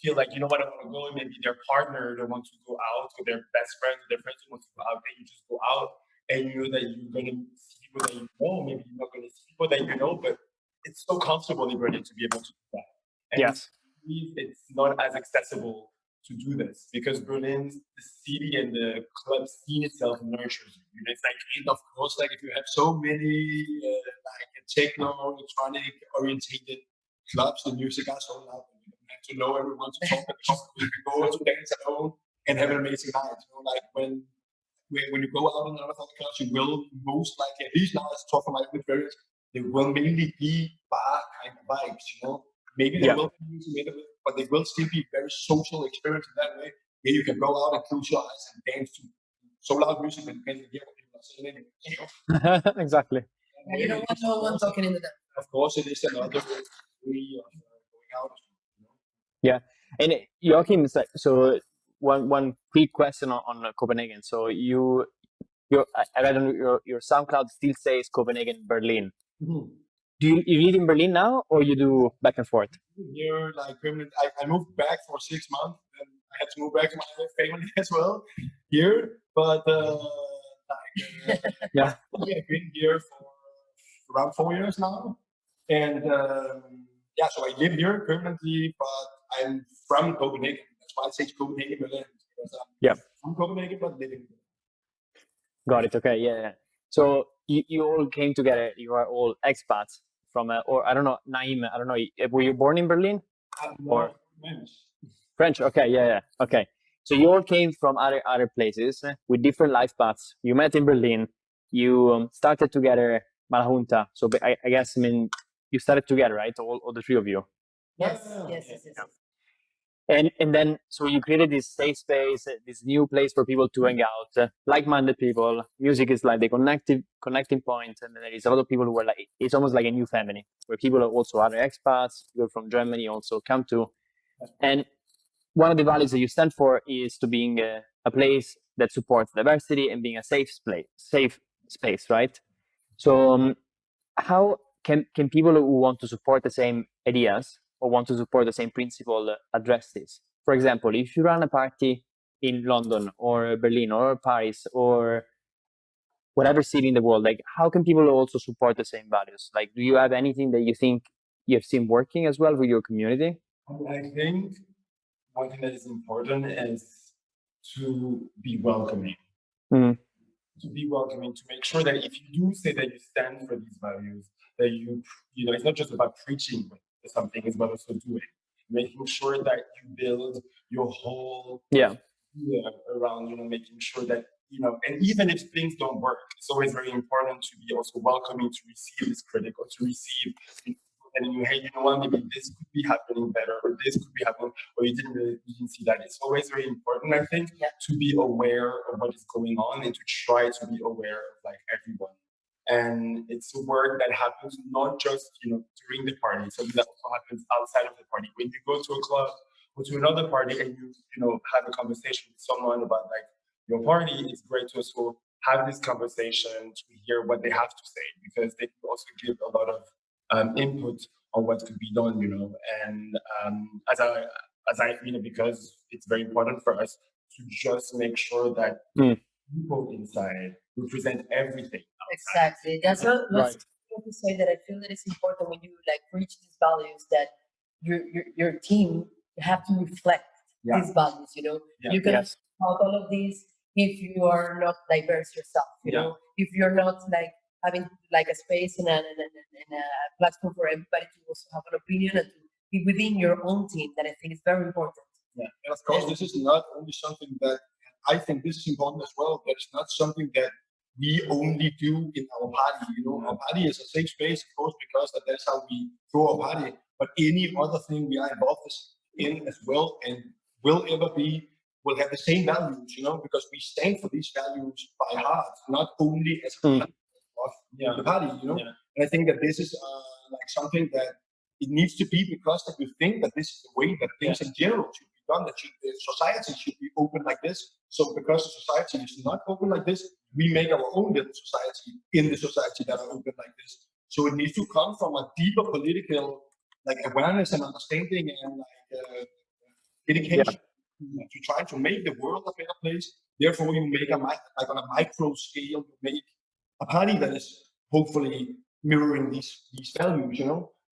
feel like, you know what, I want to go, and maybe their partner, they want to go out, or their best friends, their friends want to go out, and you just go out and you know that you're going to see people that you know, maybe you're not going to see people that you know, but it's so comfortable in Berlin to be able to do that. And Yes. believe it's not as accessible to do this because Berlin, the city and the club scene itself nurtures you. It's like, And of course, like if you have so many like techno, electronic orientated clubs, the music are so loud. You don't have to know everyone to talk at the top. You can go to dance alone and have an amazing night. Like when you go out in a lot of other clubs, you will most likely, at least now as talk from my own experience, they will mainly be bar kind of vibes. Maybe there will be music made of it, but they will still be very social experience in that way. Where you can go out and close your eyes and dance to so loud music that you can't even hear what people are saying anymore. Exactly. You don't want no one talking in the dark. Of course, it is another way of going out. Yeah, and Joachim, so one quick question on Copenhagen. So I read on your SoundCloud still says Copenhagen, Berlin. Mm-hmm. Do you live in Berlin now, or you do back and forth? Here, like permanent. I moved back for 6 months, and I had to move back to my family as well here. But Yeah. I've been here for around 4 years now, and so I live here permanently. But I'm from Copenhagen. That's why I say Copenhagen, Berlin, because I'm from Copenhagen but living here. Got it. Okay. Yeah. So you all came together. You are all expats from, or I don't know, Nayme. I don't know. Were you born in Berlin? Or French. Okay. Yeah. Okay. So you all came from other places with different life paths. You met in Berlin. You started together Mala Junta. So I guess you started together, right? All the three of you. Yes. And then, so you created this safe space, this new place for people to hang out, like-minded people. Music is like the connecting point, and then there is a lot of people who are like, it's almost like a new family, where people are also other expats, people from Germany also come to. And one of the values that you stand for is to being a place that supports diversity and being a safe space, right? So how can people who want to support the same ideas or want to support the same principle address this? For example, if you run a party in London or Berlin or Paris or whatever city in the world, like how can people also support the same values? Like, do you have anything that you think you have seen working as well with your community? I think one thing that is important is to be welcoming. Mm. To be welcoming, to make sure that if you do say that you stand for these values, that you know, it's not just about preaching something, it's about also doing, making sure that you build your whole around, making sure that, and even if things don't work, it's always very important to be also welcoming to receive this critic or to receive, and you, hey, you know what, maybe this could be happening better, or this could be happening, or you didn't see that. It's always very important, I think, to be aware of what is going on and to try to be aware of like everyone. And it's a work that happens not just during the party, something that also happens outside of the party. When you go to a club or to another party and you have a conversation with someone about like your party, it's great to also have this conversation to hear what they have to say, because they can also give a lot of input on what could be done, and as I because it's very important for us to just make sure that people inside represent everything outside. Exactly. That's what to say, that I feel that it's important when you like reach these values that your team have to reflect these values. You can have all of these if you are not diverse yourself. If you're not like having like a space and a platform for everybody to also have an opinion and to be within your own team, that I think is very important. Yeah, and of course, this is not only something that I think this is important as well. That it's not something that we only do in our party. Our party is a safe space, of course, because that's how we throw our party. But any other thing we are involved in as well, and will have the same values. Because we stand for these values by heart, not only as a of the party. And I think that this is like something that it needs to be, because that we think that this is the way that things in general should be done, that the society should be open like this. So because the society is not open like this, we make our own little society in the society that are open like this. So it needs to come from a deeper political like awareness and understanding and like dedication to try to make the world a better place. Therefore, you make on a micro scale, you make a party that is hopefully mirroring these values,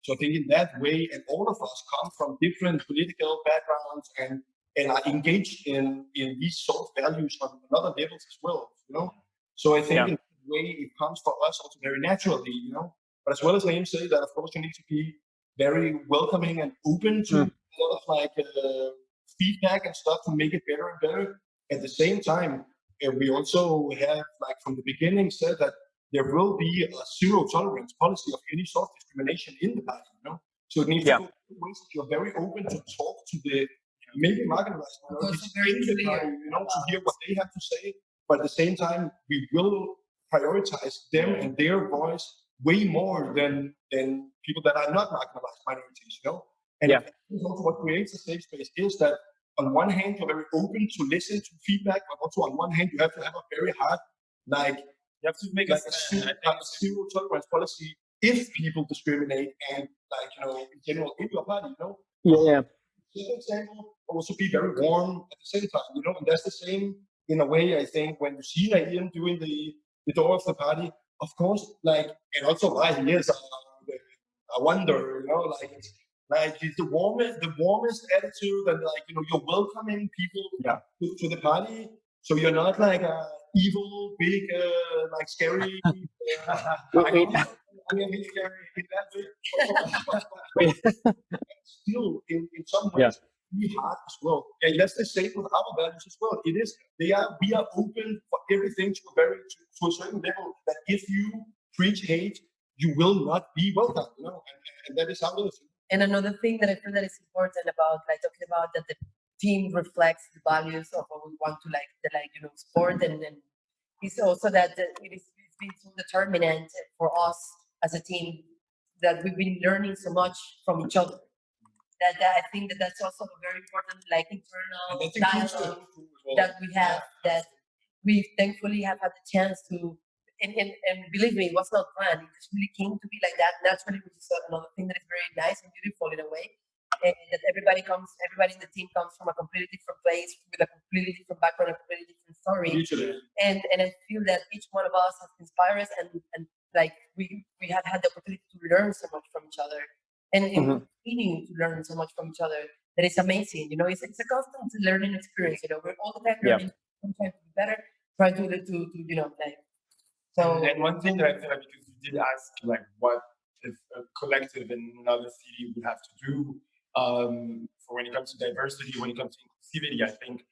So I think in that way, and all of us come from different political backgrounds and are engaged in these sort of values on other levels as well, you know. So I think in that way it comes for us also very naturally, you know. But as well as Nayme said, that of course you need to be very welcoming and open to a lot of like feedback and stuff to make it better and better. At the same time, we also have like from the beginning said that there will be a zero tolerance policy of any sort of discrimination in the party, you know. So it needs to go ways that you're very open to talk to the maybe marginalized minorities in the party, you know, to hear what they have to say. But at the same time, we will prioritize them and their voice way more than people that are not marginalized minorities, you know. And also what creates a safe space is that on one hand, you're very open to listen to feedback, but also on one hand, you have to have a very hard, like, you have to make like a zero tolerance policy if people discriminate and, like, you know, in general in your party, you know. For example, also be very warm at the same time, you know, and that's the same in a way. I think when you see Nayme doing the door of the party, of course, like, and also why he is a wonder, you know, like it's the warmest attitude, and like, you know, you're welcoming people to the party, so you're not like a evil, big, like scary. I mean, he's scary in that way. Still, in some ways, be hard as well. And that's the same with our values as well. It is we are open for everything to a certain level. That if you preach hate, you will not be welcome. You know, and that is how it is. And another thing that I feel that is important about like talking about that the team reflects the values of what we want to support, and it's also that it's been so determinant for us as a team that we've been learning so much from each other. That I think that's also a very important like internal dialogue that we have, that we thankfully have had the chance to, and believe me, it was not planned. It just really came to be like that naturally, which is another thing that is very nice and beautiful in a way. And that everybody in the team comes from a completely different place with a completely different background, a completely different story. And I feel that each one of us has inspired us, and like we have had the opportunity to learn so much from each other, and continue to learn so much from each other. That is amazing. You know, it's a constant learning experience. You know, we're all the time learning, trying to be better, trying to you know, like. So, and one thing that I feel like, because you did ask like what if a collective in another city would have to do for when it comes to diversity, when it comes to inclusivity, I think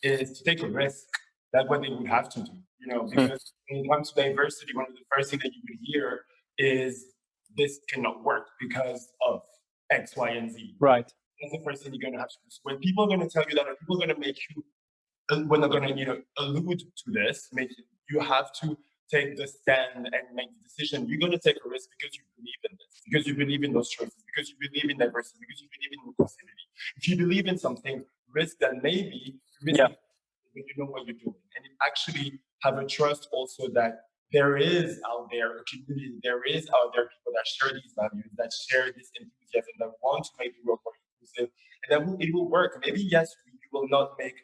is to take a risk. That's what they would have to do, you know, because when it comes to diversity, one of the first things that you would hear is this cannot work because of X, Y, and Z. Right. That's the first thing you're going to have to do. So when people are going to tell you that, or people are going to make you, when they're going to, you know, allude to this, you have to take the stand and make the decision. You're going to take a risk because you believe in this, because you believe in those choices, because you believe in diversity, because you believe in inclusivity. If you believe in something, risk that maybe risk but you know what you're doing, and you actually have a trust also that there is out there a community, there is out there people that share these values, that share this enthusiasm, that want to make the world more inclusive, and that it will work. Maybe yes, you will not make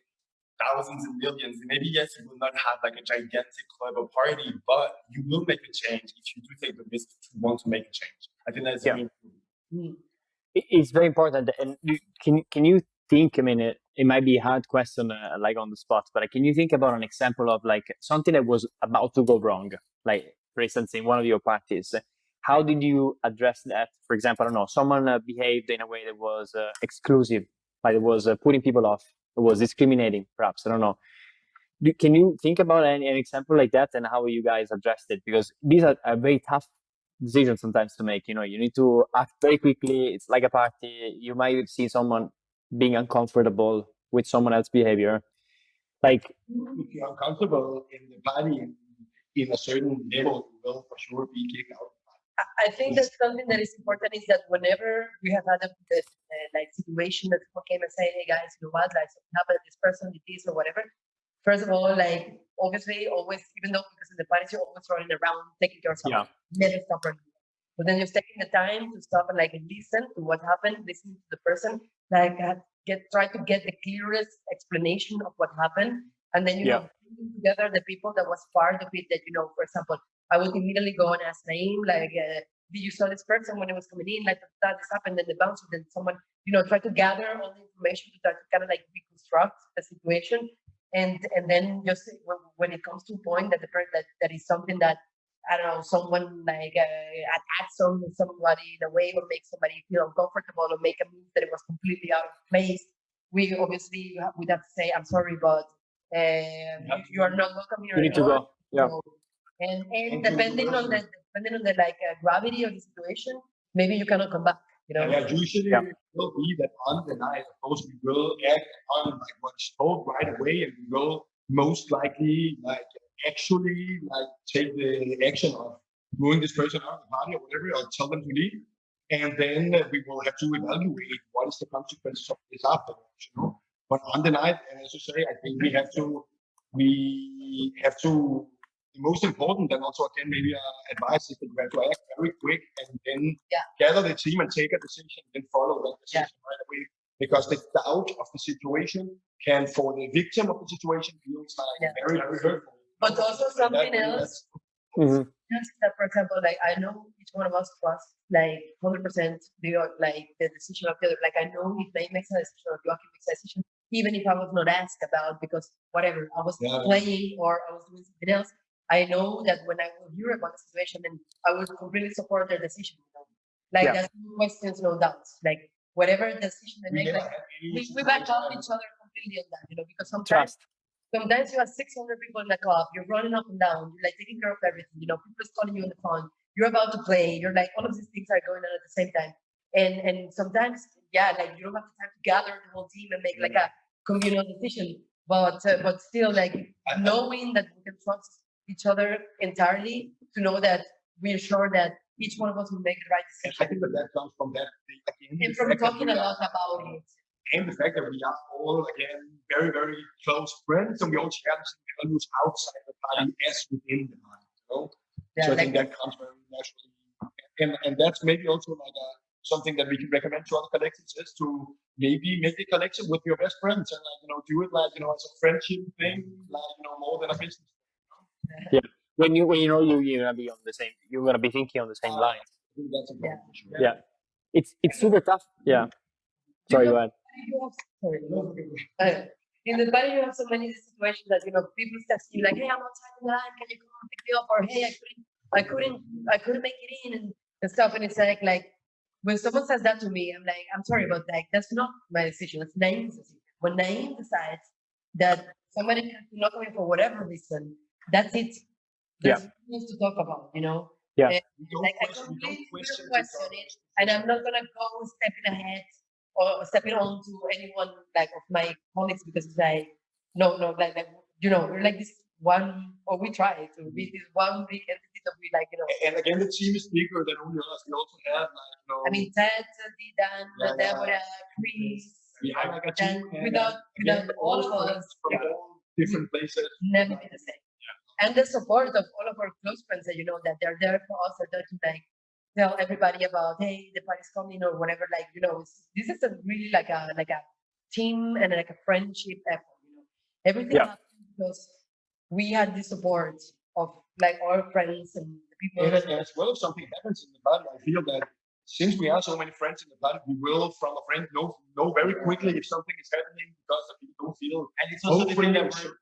thousands and millions, and maybe yes, you will not have like a gigantic club or party, but you will make a change if you do take the risk to want to make a change. I think that's really important. It's very important. And can you think, I mean, it might be a hard question, like on the spot, but can you think about an example of like something that was about to go wrong? Like, for instance, in one of your parties, how did you address that? For example, I don't know, someone behaved in a way that was exclusive, like it was putting people off, it was discriminating, perhaps, I don't know. Can you think about an example like that and how you guys addressed it? Because these are very tough decisions sometimes to make. You know, you need to act very quickly. It's like a party. You might see someone being uncomfortable with someone else's behavior. Like, if you're uncomfortable in the party in a certain level, you will for sure be kicked out. I think that something that is important is that whenever we have had this like situation that people came and say, "Hey guys, you know what? Like something happened, this person did this or whatever." First of all, like obviously, always, even though because in the parties you're always running around taking care of something, never stop running. But then just taking the time to stop and like listen to what happened, listen to the person, like try to get the clearest explanation of what happened, and then you know bringing together the people that was part of it. That you know, for example, I would immediately go and ask Nayme, like, did you saw this person when it was coming in, like that this happened, then the bouncer, then someone, you know, try to gather all the information to try to kind of like reconstruct the situation, and then just when it comes to a point that that is something that I don't know, someone like attacks on somebody in a way or make somebody feel uncomfortable or make a move that it was completely out of place. We obviously would have to say, I'm sorry, but you are not welcome here You need to anymore. go. Yeah. So, and depending on the like gravity of the situation, maybe you cannot come back. You know. Yeah, usually it will be that on the night, of course, we will act on like what's told right away, and we will most likely like actually like take the action of moving this person out of the party or whatever, or tell them to leave, and then we will have to evaluate what is the consequences of this afterwards, you know. But on the night, and as you say, I think we have to. The most important, and also again maybe advice is that we have to act very quick and then gather the team and take a decision and follow that decision right away. Because the doubt of the situation can, for the victim of the situation, feels like very, very hurtful. But also something else. Just that, for example, like I know each one of us trusts like 100% the decision of the other. Like I know if they makes a decision or Joachim makes a decision, even if I was not asked about because whatever I was playing or I was doing something else. I know that when I will hear about the situation, then I will completely support their decision. You know? Like there's no questions, no doubts. Like whatever decision they make, like, we back up each other completely on that. You know, because sometimes you have 600 people in the club. You're running up and down. You're like taking care of everything. You know, people are calling you on the phone. You're about to play. You're like all of these things are going on at the same time. And sometimes like you don't have the time to gather the whole team and make like a communal decision. But still, like knowing that we can trust each other entirely to know that we're sure that each one of us will make the right decision. I think that comes from that. And from talking a lot about it. And the fact that we are all, again, very, very close friends, and we all share the same values outside the party as within the party. You know? So I think that comes very naturally. And that's maybe also like something that we can recommend to other collectives is to maybe make a collection with your best friends and like, you know, do it like, you know, as a friendship thing, like, you know, more than a business. Yeah. When you know you're gonna be on the same, you're gonna be thinking on the same line. That's important. Yeah. It's super tough. Yeah. Sorry, go ahead. In the party, you have so many situations that you know people text you like, "Hey, I'm outside the line. Can you come and pick me up?" Or "Hey, I couldn't make it in," and stuff. And it's like when someone says that to me, I'm like, "I'm sorry, but like that's not my decision. It's Nayme's decision." When Nayme decides that somebody is not coming for whatever reason, that's it. There's nothing to talk about, you know. Yeah. Like I completely question it, and I'm not gonna go stepping ahead or stepping on to anyone like of my colleagues because it's like no, like you know, we're like this one, or we try to be this one big entity that we like, you know. And again, the team is bigger than only us. We also have like, you know. I mean, Ted, Didan, Deborah, Chris. We have like a team. Without all of us from all different places. Never be the same. And the support of all of our close friends that you know that they're there for us, they're there to like tell everybody about, hey, the party's coming or whatever. Like, you know, this is a really like a team and like a friendship effort. You know, everything happened because we had the support of like our friends and the people. And as well, if something happens in the party, I feel that since we have so many friends in the party, we will from a friend know very quickly if something is happening because the people don't feel. And it's also the thing that we're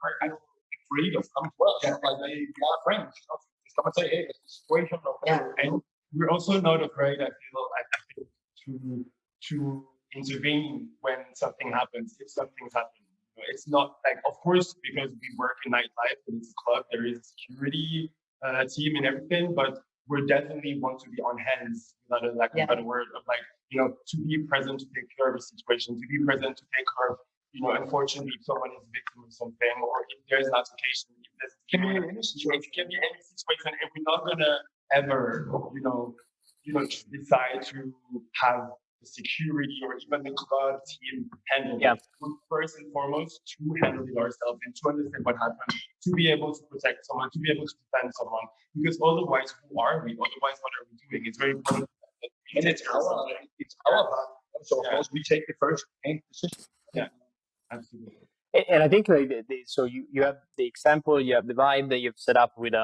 afraid of coming to us. Yeah. Like they are friends. You know? Just come and say, hey, there's a situation or whatever. And we're also not afraid, I feel, to intervene when something happens, if something's happening. You know, it's not like, of course, because we work in nightlife and it's a club, there is a security team and everything, but we definitely want to be on hands, without a lack of a better word, of like, you know, to be present to take care of a situation, to be present to take care of, you know, unfortunately, if someone is a victim of something, or if there's an altercation, if there's any situation, and we're not gonna ever, you know, decide to have the security or even the club team handle it. First and foremost, to handle it ourselves and to understand what happened, to be able to protect someone, to be able to defend someone. Because otherwise, who are we? Otherwise, what are we doing? It's very important. And it's our part. So of course, we take the first decision. Yeah. Absolutely. And I think like so you have the example, you have the vibe that you've set up with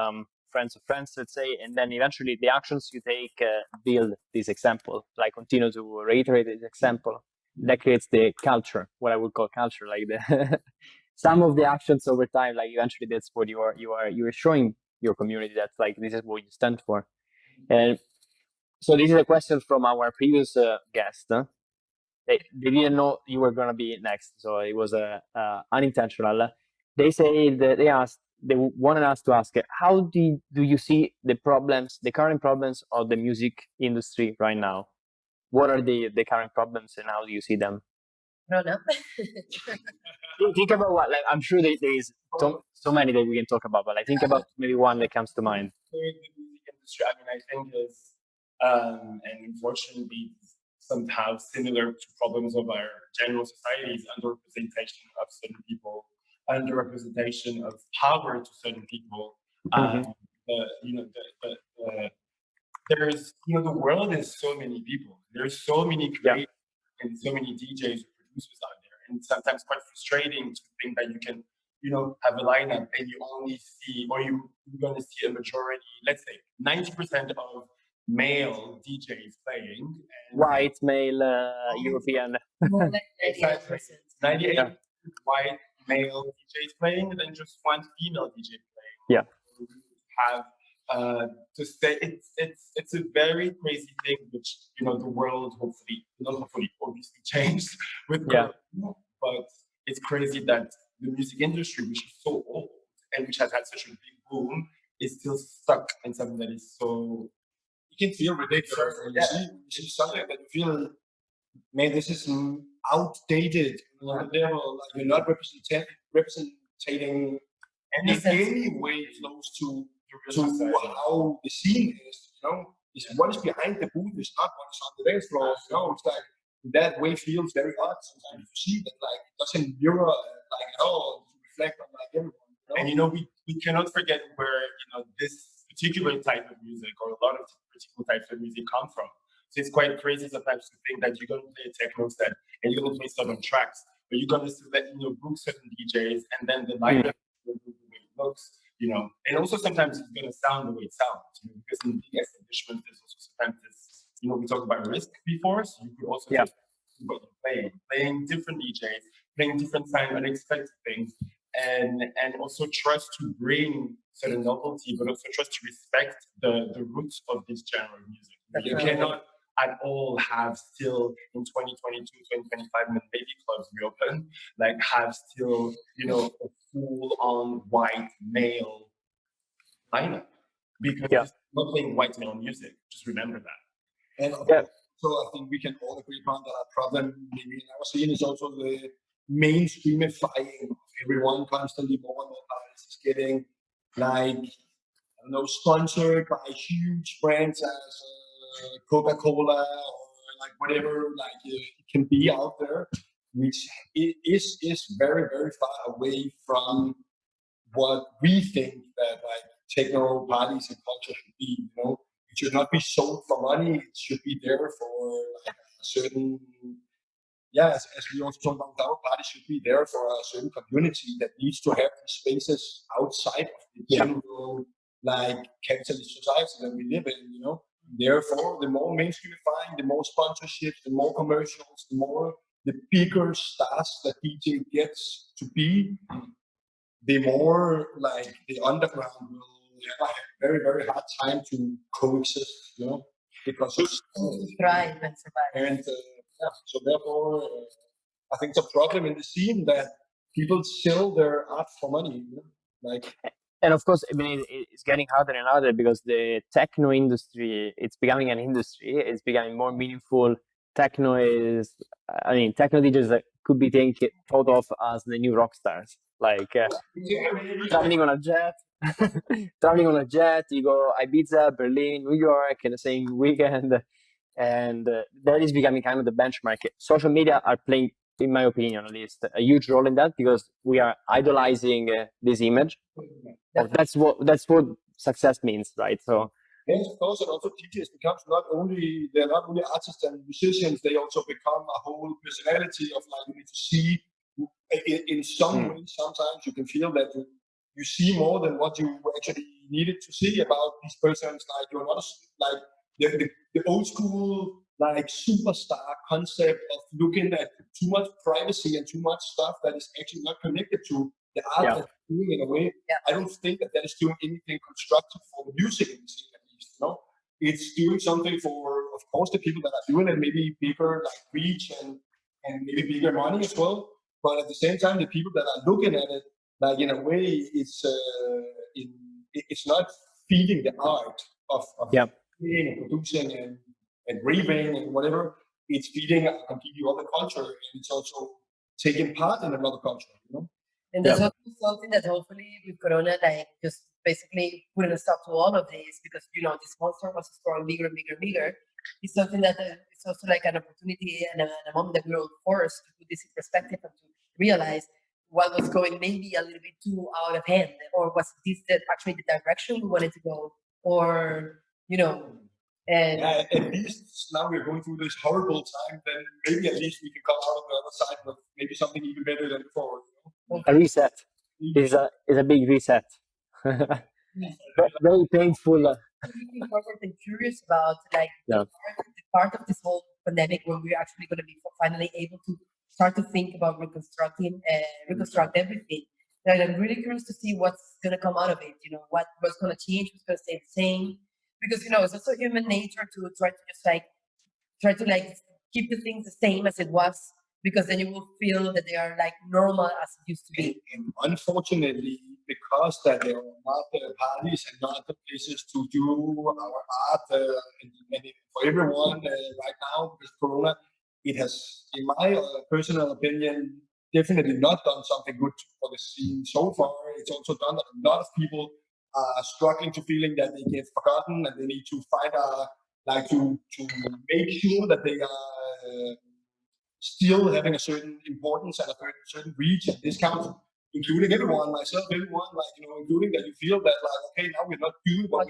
friends of friends, let's say, and then eventually the actions you take build this example, like continue to reiterate this example. That creates the culture, what I would call culture, like the some of the actions over time, like eventually that's what you are showing your community. That's like, this is what you stand for. And so this is a question from our previous guest. They didn't know you were gonna be next, so it was unintentional. They say that they wanted us to ask, how do you see the current problems of the music industry right now? What are the current problems, and how do you see them? I don't know. Think about what, like, I'm sure there is so many that we can talk about, but I think about maybe one that comes to mind. The music industry, I mean, I think is, and unfortunately, somehow similar to problems of our general society, is underrepresentation of certain people, underrepresentation of power to certain people. There's, the world is so many people. There's so many creators and so many DJs and producers out there, and sometimes quite frustrating to think that you can, have a lineup and you only see, or you're going to see a majority, let's say 90% of male DJs playing. And white, male, European. More like 98%. Exactly. 98 white male DJs playing, and then just one female DJ playing. Yeah. Have to say it's a very crazy thing, which the world hopefully obviously changed with Corona, but it's crazy that the music industry, which is so old and which has had such a big boom, is still stuck in something that is so. You can feel ridiculous when you see something that you feel, man, this is outdated. Like you're not representing any way close to how the scene is. Is what is behind the booth is not what is on the dance floor. It's like that way feels very odd sometimes. You see that like it doesn't mirror like at all to reflect on like everyone. And we cannot forget where this particular type of music, or a lot of particular types of music, come from. So it's quite crazy sometimes to think that you're going to play a techno set and you're going to play certain tracks, but you're going to select, book certain DJs, and then the lineup will look the way it looks, and also sometimes it's going to sound the way it sounds, because in the establishment, there's also sometimes this, we talked about risk before, so you could also take what you're playing different DJs, playing different kind of unexpected things, and also trust to bring certain novelty, but also trust to respect the roots of this genre of music. You cannot at all have still in 2022, 2025, when baby clubs reopen, like have still, a full-on white male lineup, because it's not playing white male music. Just remember that. And so I think we can all agree upon that our problem maybe in our scene is also the mainstreamifying of everyone constantly. More and more artists is getting like, I don't know, sponsored by huge brands as Coca-Cola or like whatever like it can be out there, which is very, very far away from what we think that like techno parties and culture should be. It should not be sold for money. It should be there for like a certain, as we also talk about, our party should be there for a certain community that needs to have these spaces outside of the general like capitalist society that we live in. Therefore, the more mainstreamifying, the more sponsorships, the more commercials, the bigger stars that DJ gets to be, the more like the underground will have a very, very hard time to coexist, because it's thrive and survive. And so therefore, I think it's a problem in the scene that people sell their art for money, And of course, I mean, it's getting harder and harder because the techno industry, it's becoming an industry. It's becoming more meaningful. Techno DJs could be thought of as the new rock stars, like traveling on a jet. You go Ibiza, Berlin, New York in the same weekend, and that is becoming kind of the benchmark. Social media are playing, in my opinion at least, a huge role in that, because we are idolizing this image. That's what success means, right? So yes, of course, and also DJs becomes they're not only artists and musicians, they also become a whole personality of like, you need to see in some way. Sometimes you can feel that you see more than what you actually needed to see about these persons. Like you're not like the old school like superstar concept of looking at too much privacy and too much stuff that is actually not connected to the art Yeah. that's doing in a way. Yeah. I don't think that is doing anything constructive for the music industry, at least. You know, it's doing something for, of course, the people that are doing it, maybe bigger like reach and maybe bigger money as well. But at the same time, the people that are looking at it, like in a way, it's not feeding the art of Yeah. creating and producing and raving and whatever. It's feeding a completely other culture, and it's also taking part in another culture. You know. And that's Yeah. also something that hopefully with Corona, like just basically putting a stop to all of this, because this monster was growing bigger and bigger and bigger. It's something that it's also like an opportunity and a moment that we were forced to put this in perspective and to realize what was going maybe a little bit too out of hand, or was this actually the direction we wanted to go, or and Yeah, at least now we're going through this horrible time, then maybe at least we can come out on the other side with maybe something even better than before. You know? A reset is a big reset. Very painful. looking forward and curious about like Yeah. the part of this whole pandemic where we're actually going to be finally able to start to think about reconstruct everything. And I'm really curious to see what's going to come out of it. What's going to change, what's going to stay the same. Because it's also human nature to try to just try to keep the things the same as it was, because then you will feel that they are like normal as it used to be. And unfortunately, because that there are not parties and not the places to do our art and for everyone right now because Corona, it has, in my personal opinion, definitely not done something good for the scene so far. It's also done that a lot of people are struggling to feeling that they get forgotten and they need to find to make sure that they are still having a certain importance and a certain reach and discount, including everyone, myself, everyone, including that you feel that okay, now we're not doing what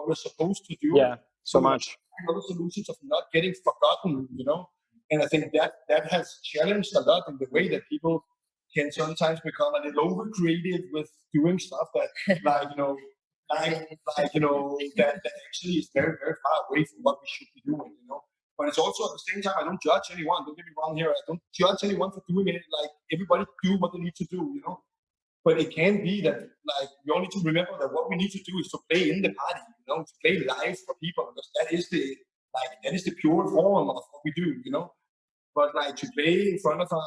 we're supposed to do. Yeah, so much. Other solutions of not getting forgotten, and I think that has challenged a lot in the way that people can sometimes become a little over creative with doing stuff that that actually is very, very far away from what we should be doing, But it's also at the same time, I don't judge anyone. Don't get me wrong here. I don't judge anyone for doing it. Like everybody do what they need to do, But it can be that we all need to remember that what we need to do is to play in the party, to play live for people, because that is the pure form of what we do, But to play in front of a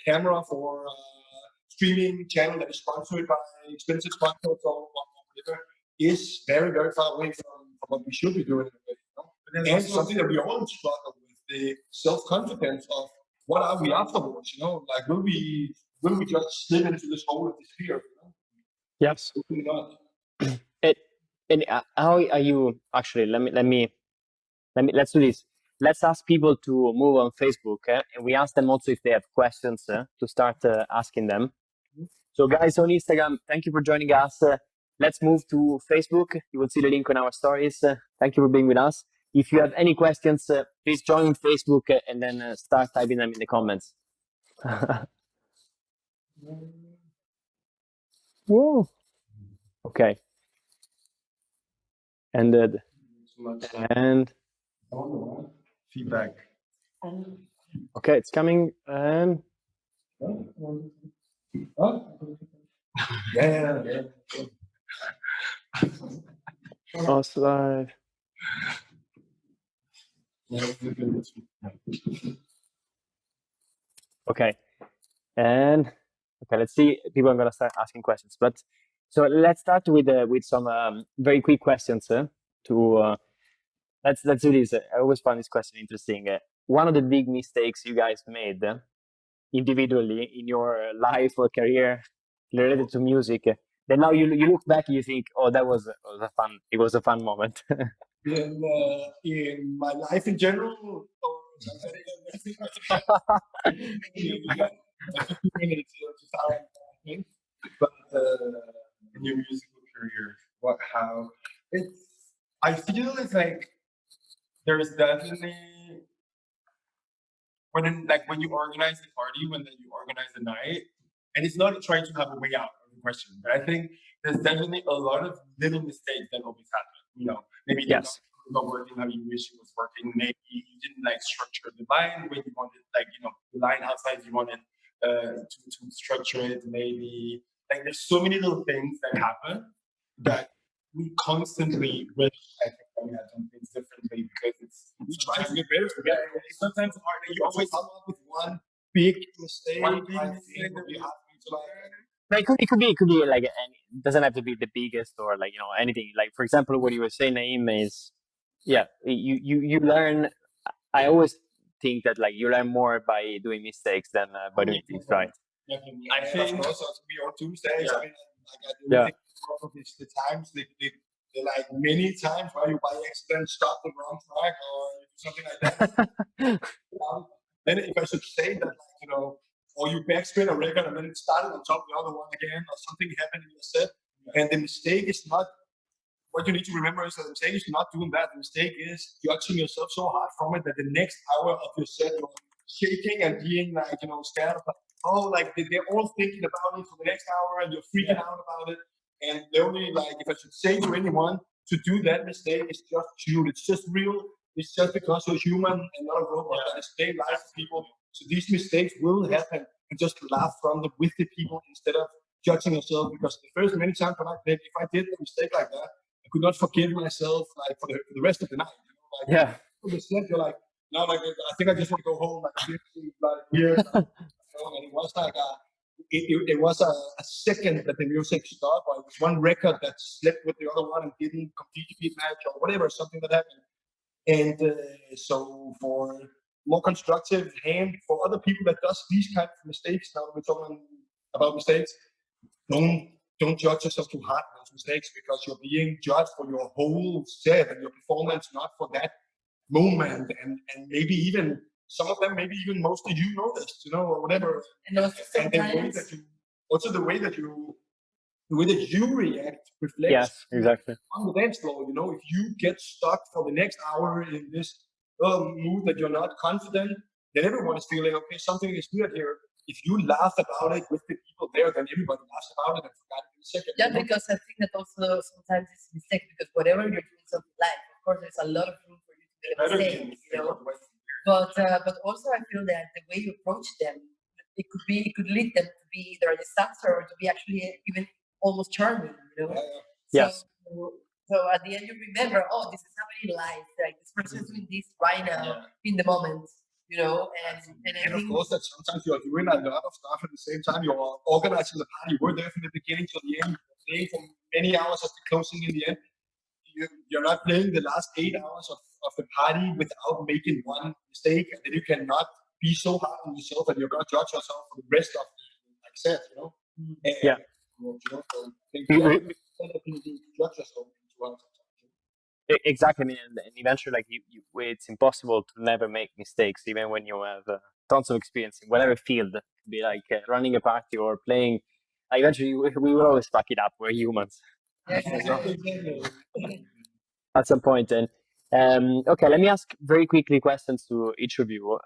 camera for a streaming channel that is sponsored by expensive sponsors or whatever is very, very far away from what we should be doing. And something that we all struggle with, the self-confidence of what are we afterwards, will we just slip into this hole of despair, Yes. Hopefully not. And how are you actually? Let's do this. Let's ask people to move on Facebook, and we ask them also if they have questions to start asking them. So guys on Instagram, thank you for joining us. Let's move to Facebook. You will see the link on our stories. Thank you for being with us. If you have any questions, please join Facebook and then start typing them in the comments. Whoa. Okay. Ended. And Feedback. okay, it's coming. Yeah. Oh, slide. Okay. And okay, let's see. People are gonna start asking questions, but so let's start with some very quick questions. Let's do this. I always find this question interesting. One of the big mistakes you guys made individually in your life or career related to music, then now you look back and you think, oh, that was a fun moment. In my life in general, or but In your musical career, I feel it's like there's definitely when you organize the party, when then you organize the night, and it's not trying to have a way out of the question, but I think there's definitely a lot of little mistakes that always happen. You know, maybe the Yes. not working how you wish it was working. Maybe you didn't like structure the line when you wanted, like, you know, the line outside you wanted to structure it. Maybe like there's so many little things that happen that we constantly wish I think that we had done things differently because We try to get better. it's sometimes hard. You always come up with one big mistake. One big I mistake think that we we have to like. But it could be like it doesn't have to be the biggest or like anything. Like for example, what you were saying, Naeem, is you learn. I always think that like you learn more by doing mistakes than by doing things right. Definitely. I think- of course, we all Tuesdays. Yeah. I mean, like I do Yeah. think it's the times they like many times where you by accident stop the wrong track or something like that. Then if I should say that, like, you know, or you backspin a record and then it started on top of the other one again, or something happened in your set, and the mistake is not. What you need to remember is that the mistake is not doing that. The mistake is judging yourself so hard from it that the next hour of your set you're shaking and being like, you know, scared of like, oh, like they're all thinking about it for the next hour and you're freaking out about it. And the only, like, if I should say to anyone to do that mistake, it's just you. It's just real. It's just because you're human and not a robot that is staying life with people. So these mistakes will happen, and just laugh from them with the people instead of judging yourself. Because the first many times when if I did a mistake like that, I could not forgive myself like for the rest of the night. You know, like Yeah. for the set, you're like, no, like I think I just want to go home. Like here, and it was like it was a second that the music stopped, or it was one record that slipped with the other one and didn't completely beat match or whatever, something that happened. And so for more constructive hand for other people that does these kind of mistakes, now that we're talking about mistakes, don't judge yourself too hard for those mistakes because you're being judged for your whole set and your performance, not for that moment. And maybe even some of them, maybe even most of you noticed, you know, or whatever. And also And the way sometimes that you, also the way that you react reflects Yes. Exactly. on the dance floor. You know, if you get stuck for the next hour in this mood that you're not confident, then everyone is feeling, okay, something is weird here. If you laugh about it with the people there, then everybody laughs about it and forgot it in a second. yeah, you know? because I think that also sometimes it's a mistake because whatever you're doing something live, of course, there's a lot of room for you to make a Better mistake, you know. But also I feel that the way you approach them, it could lead them to be either a disaster or to be actually even almost charming, you know. Yes. So at the end you remember, oh, this is happening live. Like this person is doing this right now in the moment, you know. And I And of think course, that sometimes you're doing a lot of stuff at the same time. You're organizing the party. We're there from the beginning to the end. You're playing for many hours at the closing in the end. You're not playing the last 8 hours of the party without making one mistake, and then you cannot be so hard on yourself and you're gonna judge yourself for the rest of the like set, you know. And, Yeah. you know, so I think You- you judge yourself into one sometimes. Exactly, and eventually, like it's impossible to never make mistakes, even when you have tons of experience in whatever field. It could be like running a party or playing. Eventually, we will always fuck it up. We're humans at some point. And okay, let me ask very quickly questions to each of you.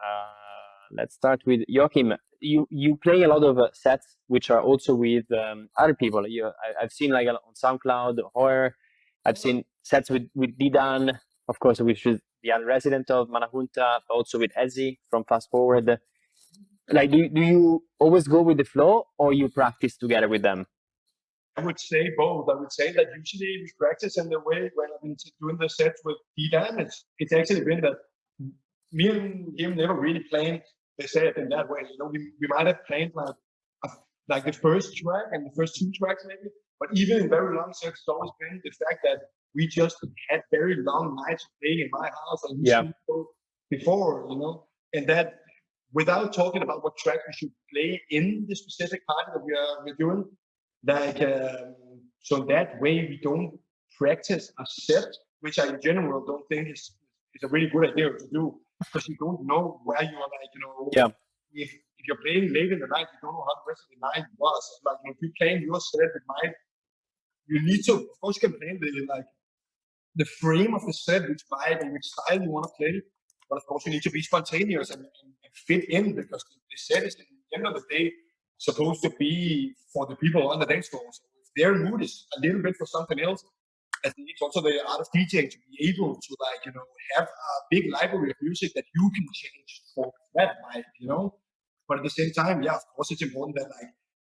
Let's start with Joachim. You play a lot of sets which are also with other people. I've seen like on SoundCloud, Horror. I've seen sets with Didan, of course, which is the other resident of Mala Junta, but also with Ezzy from Fast Forward. Like, do you always go with the flow, or you practice together with them? I would say both. I would say that usually we practice in the way when I've been doing the sets with D-Dan, it's actually been that me and him never really planned the set in that way. You know, we might have planned like the first track and the first two tracks maybe, but even in very long sets, it's always been the fact that we just had very long nights of playing in my house and before, you know, and that without talking about what track we should play in the specific party that we're doing, like so that way we don't practice a set, which I in general don't think is a really good idea to do because you don't know where you are, like, you know, if you're playing late in the night, you don't know how the rest of the night was. Like, if you're playing your set at night, you need to, of course, you can play the frame of the set, which vibe and which style you want to play. But of course, you need to be spontaneous and fit in because the set is, at the end of the day, supposed to be for the people on the dance floor. So if their mood is a little bit for something else. I think it's also the art of DJing to be able to have a big library of music that you can change for that vibe, But at the same time, of course, it's important that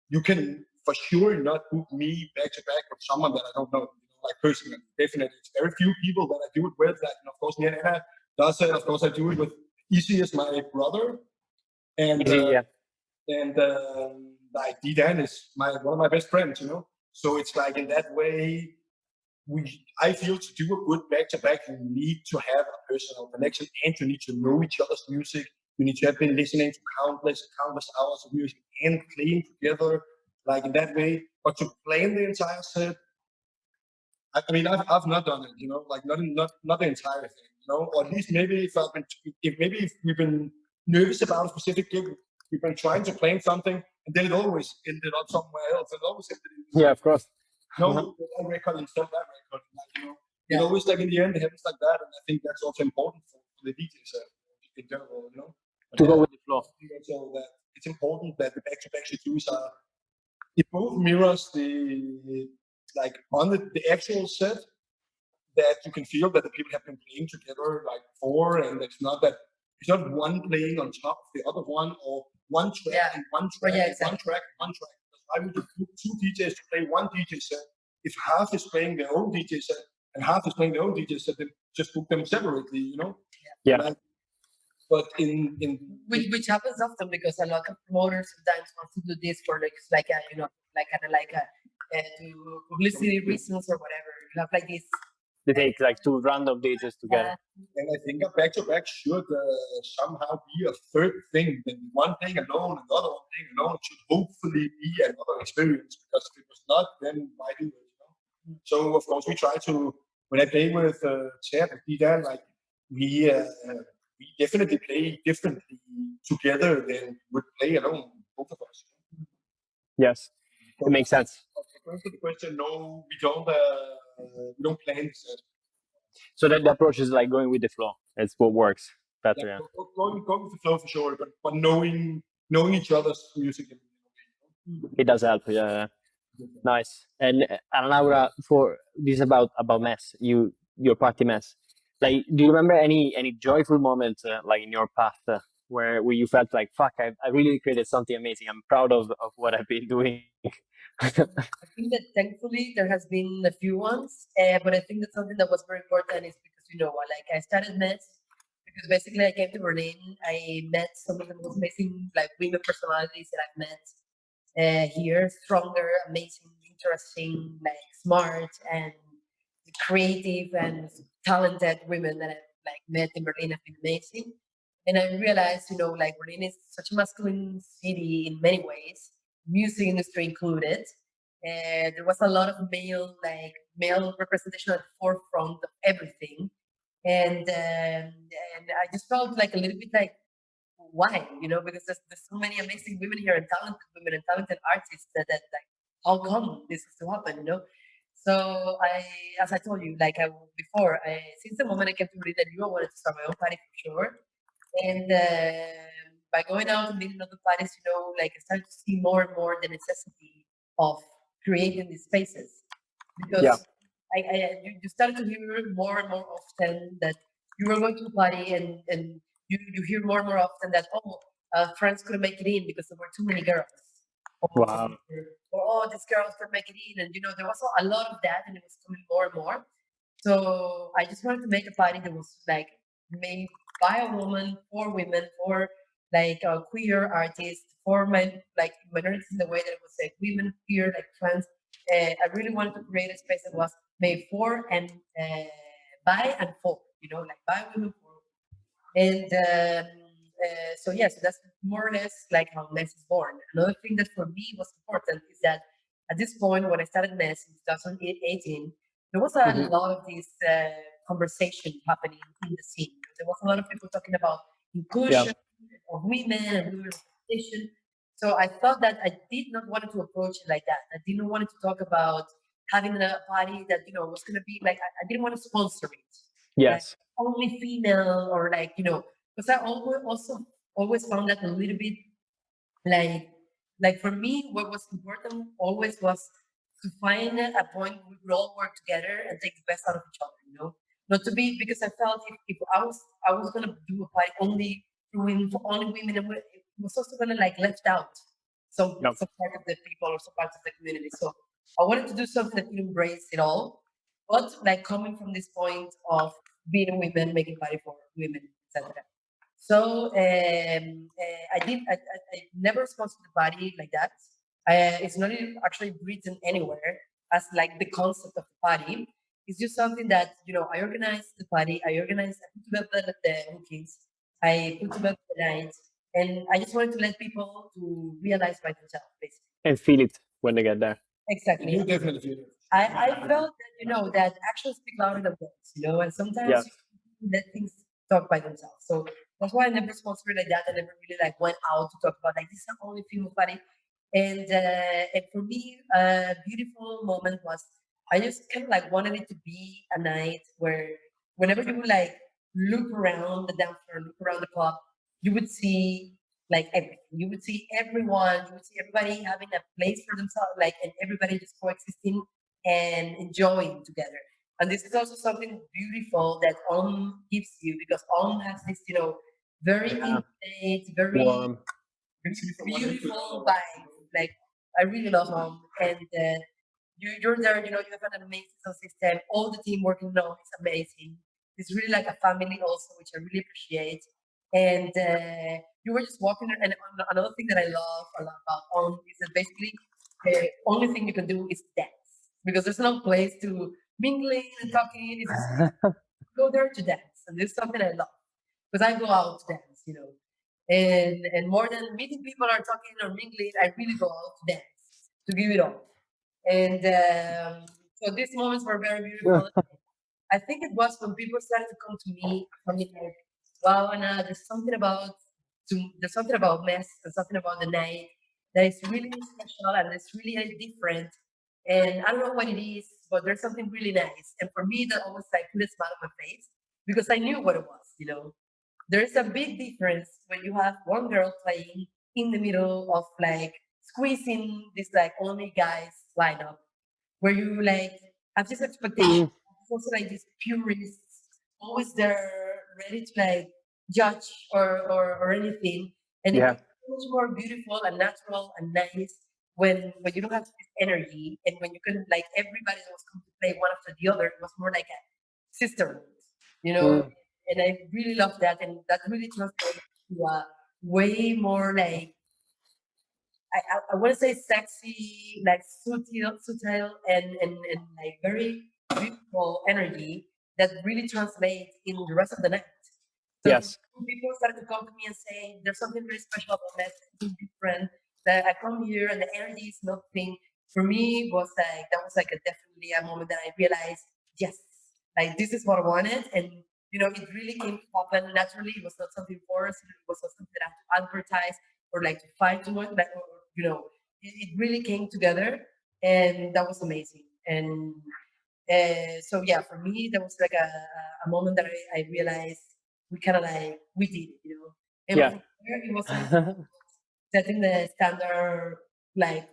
you can for sure not book me back to back with someone that I don't know, personally. Definitely, it's very few people that I do it with. Of course, me and Anna does it. Of course, I do it with Easy as my brother, and D-Dan is one of my best friends, So it's in that way. I feel to do a good back-to-back, you need to have a personal connection and you need to know each other's music. You need to have been listening to countless hours of music and playing together, in that way. But to plan the entire set, I mean, I've not done it, not the entire thing, Or at least maybe if we've been nervous about a specific gig, we've been trying to plan something, and then it always ended up somewhere else. It always ended in of course. that record instead of that record. It always in the end it happens like that, and I think that's also important for the DJs in general, But To go with the flow. I think also that it's important that the back-to-back shows are it both mirrors the on the actual set that you can feel that the people have been playing together before, and it's not one playing on top of the other one or one track and one track and one track and one track. I would book two DJs to play one DJ set. If half is playing their own DJ set and half is playing their own DJ set, then just book them separately, Yeah. But which happens often because a lot of promoters sometimes want to do this for to publicity reasons or whatever. You have this. They take two random DJs together. And I think a back-to-back should somehow be a third thing. Then one thing alone, another one thing alone should hopefully be another experience. Because if it was not, then why do it? So of course we try to. When I play with Chad and D-Dan, we definitely play differently together than we would play alone, both of us. Yes, it makes sense. To answer the question, no, we don't plan the set. So the approach is going with the flow. It's what works better. Yeah. Going with the flow for sure, but knowing each other's music. It does help. Yeah. Nice. And Laura, for this about mess, your party mess. Do you remember any joyful moments in your path where you felt fuck, I really created something amazing. I'm proud of what I've been doing. I think that thankfully there has been a few ones, but I think that something that was very important is because I started Mess because basically I came to Berlin. I met some of the most amazing women personalities that I've met here. Stronger, amazing, interesting, smart and creative and talented women that I've met in Berlin have been amazing. And I realized, Berlin is such a masculine city in many ways, music industry included. There was a lot of male representation at the forefront of everything, and I just felt a little bit why, because there's so many amazing women here and talented women and talented artists that how come this has to happen, So as I told you, before, since the moment I came to Berlin, I knew I wanted to start my own party for sure. And by going out and meeting other parties, I started to see more and more the necessity of creating these spaces. Because you started to hear more and more often that you were going to a party and you hear more and more often that, friends couldn't make it in because there were too many girls. Wow. Or these girls could make it in. And, there was a lot of that and it was coming more and more. So I just wanted to make a party that was made by a woman, for women, for queer artists, for minorities in the way that it was women, queer, trans. I really wanted to create a space that was made for and by and for, by women, for. And so that's more or less how Mess is born. Another thing that for me was important is that at this point, when I started Mess in 2018, there was a lot of this conversation happening in the scene. There was a lot of people talking about inclusion of women and women representation. So I thought that I did not want to approach it like that. I didn't want to talk about having a party that was going to be I didn't want to sponsor it. Yes. Only female or because I always found that a little bit for me what was important always was to find a point where we could all work together and take the best out of each other, you know? Not to be, because I felt if I was gonna do a party only for women, for only women, and it was also gonna like left out some part of the people or some parts of the community. So I wanted to do something that could embrace it all, but like coming from this point of being a woman, making party for women, etc. So I never sponsored the party like that. It's not actually written anywhere as like the concept of the party. It's just something that, you know, I organize the party, I put together the bookings, I put together the night, and I just wanted to let people to realize by themselves, basically. And feel it when they get there. Exactly. You definitely feel it. I felt that, you know, that actions speak louder than words, you know, and sometimes you let things talk by themselves. So that's why I never sponsored like that. I never really like went out to talk about like this is the only female party. And for me, a beautiful moment was I just kind of like wanted it to be a night where whenever you would like look around the dance floor, look around the club, you would see like everything. You would see everyone, you would see everybody having a place for themselves, like, and everybody just coexisting and enjoying together. And this is also something beautiful that gives you, because has this, you know, very intimate, very Warm. beautiful vibe. Like, I really love and you're there. You know, you have an amazing sound system. All the team working now is amazing. It's really like a family also, which I really appreciate. And you were just walking, and another thing that I love a lot about is that basically the only thing you can do is dance, because there's no place to mingling and talking. It's just go there to dance, and this is something I love because I go out to dance, you know. And more than meeting people or talking or mingling, I really go out to dance, to give it all. And so these moments were very beautiful. I think it was when people started to come to me, coming like, "Wow, Anna, there's something about mess and something about the night that is really special and it's really different." And I don't know what it is, but there's something really nice. And for me, that always like put a smile on my face because I knew what it was. You know, there's a big difference when you have one girl playing in the middle of like squeezing this like only guys lineup where you like have this expectation, also like these purists, always there ready to like judge or anything. And it Yeah. becomes so much more beautiful and natural and nice when you don't have this energy and when you can like everybody that was coming to play one after the other, it was more like a sisterhood, you know. And I really love that, and that really translates to a way more like I want to say sexy, like subtle and like very beautiful energy that really translates in the rest of the night. So Yes. people started to come to me and say, "There's something very special about that, something different." That I come here and the energy is nothing. For me, was like that was like a definitely a moment that I realized, yes, like this is what I wanted, and you know, it really came to happen naturally. It was not something forced. It was not something that I had to advertise or like to fight too much. Like, you know, it really came together, and that was amazing. And so yeah, for me, that was like a moment that I realized we kind of like we did it, you know. And Yeah. from there, it was setting the standard like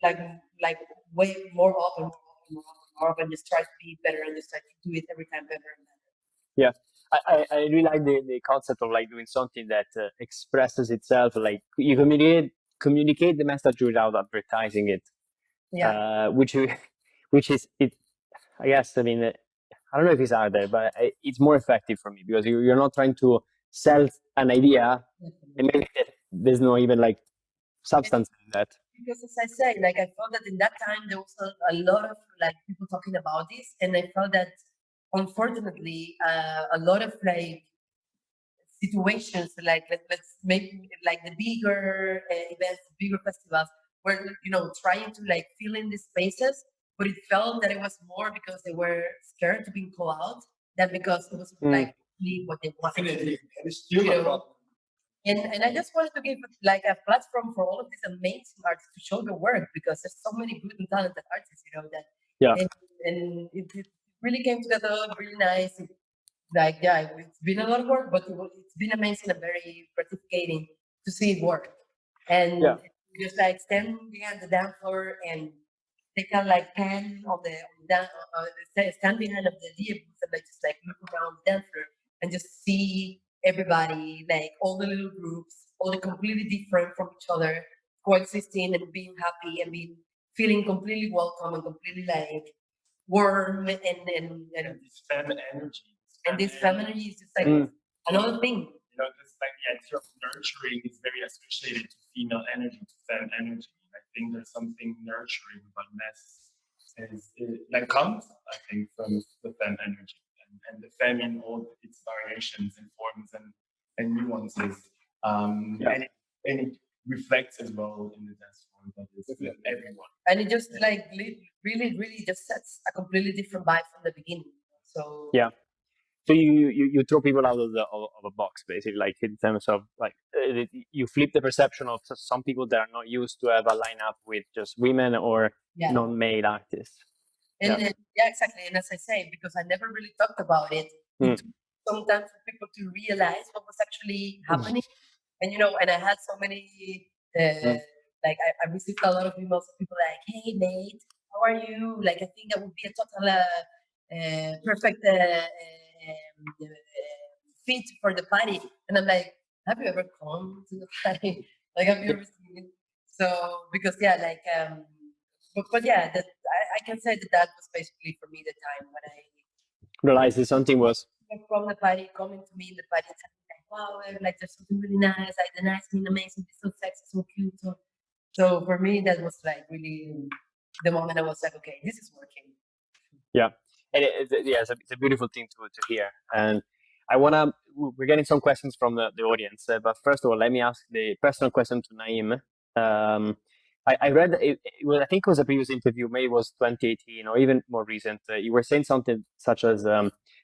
like like way more up and more up and more up and more up, and just try to be better and just try to do it every time better and better. Yeah. I really like the concept of like doing something that expresses itself, like you communicate the message without advertising it, Yeah. which is it. I guess I mean I don't know if it's out there, but it's more effective for me because you're not trying to sell an idea and maybe there's no even like substance in that. Because as I said, like I felt that in that time there was a lot of like people talking about this, and I felt that unfortunately a lot of like situations like let's make like the bigger events, bigger festivals, were you know trying to like fill in these spaces, but it felt that it was more because they were scared to be called out than because it was like really what they wanted. Definitely. That is still You a know, problem. and I just wanted to give like a platform for all of these amazing artists to show their work because there's so many good and talented artists, you know, that Yeah. and it really came together really nice. Like yeah, it's been a lot of work, but it's been amazing and very gratificating to see it work. And Yeah. just like stand behind the dance floor and they can like pan on the stand behind of the DJ booth and like just like look around the dance floor and just see everybody, like all the little groups, all the completely different from each other, coexisting and being happy and being feeling completely welcome and completely like warm and this fem energy. and this family is just like another thing. You know, this like the idea of nurturing is very associated to female energy, to fem energy. I think there's something nurturing but that comes, I think, from the fem energy and the fem in all its variations and forms and nuances. And it reflects as well in the dance form that is with everyone. And it just like really just sets a completely different vibe from the beginning. So So you throw people out of a box, basically, like in terms of like you flip the perception of some people that are not used to have a lineup with just women or non-male artists. And exactly. And as I say, because I never really talked about it, it took sometimes for people to realize what was actually happening. And and I had so many like I received a lot of emails of people like, "Hey mate, how are you? Like I think that would be a total perfect fit for the party." And I'm like, "Have you ever come to the party? Like have you ever seen it?" So because but yeah, that I can say that was basically for me the time when I realized that something was from the party coming to me in the party and telling me like, "Wow, like there's something really nice, like the nice being amazing, it's so sexy, so cute." So for me that was like really the moment I was like, okay, this is working. Yeah, and it's a beautiful thing to hear. And we're getting some questions from the audience, but first of all, let me ask the personal question to Nayme. I read I think it was a previous interview, maybe it was 2018 or even more recent. You were saying something such as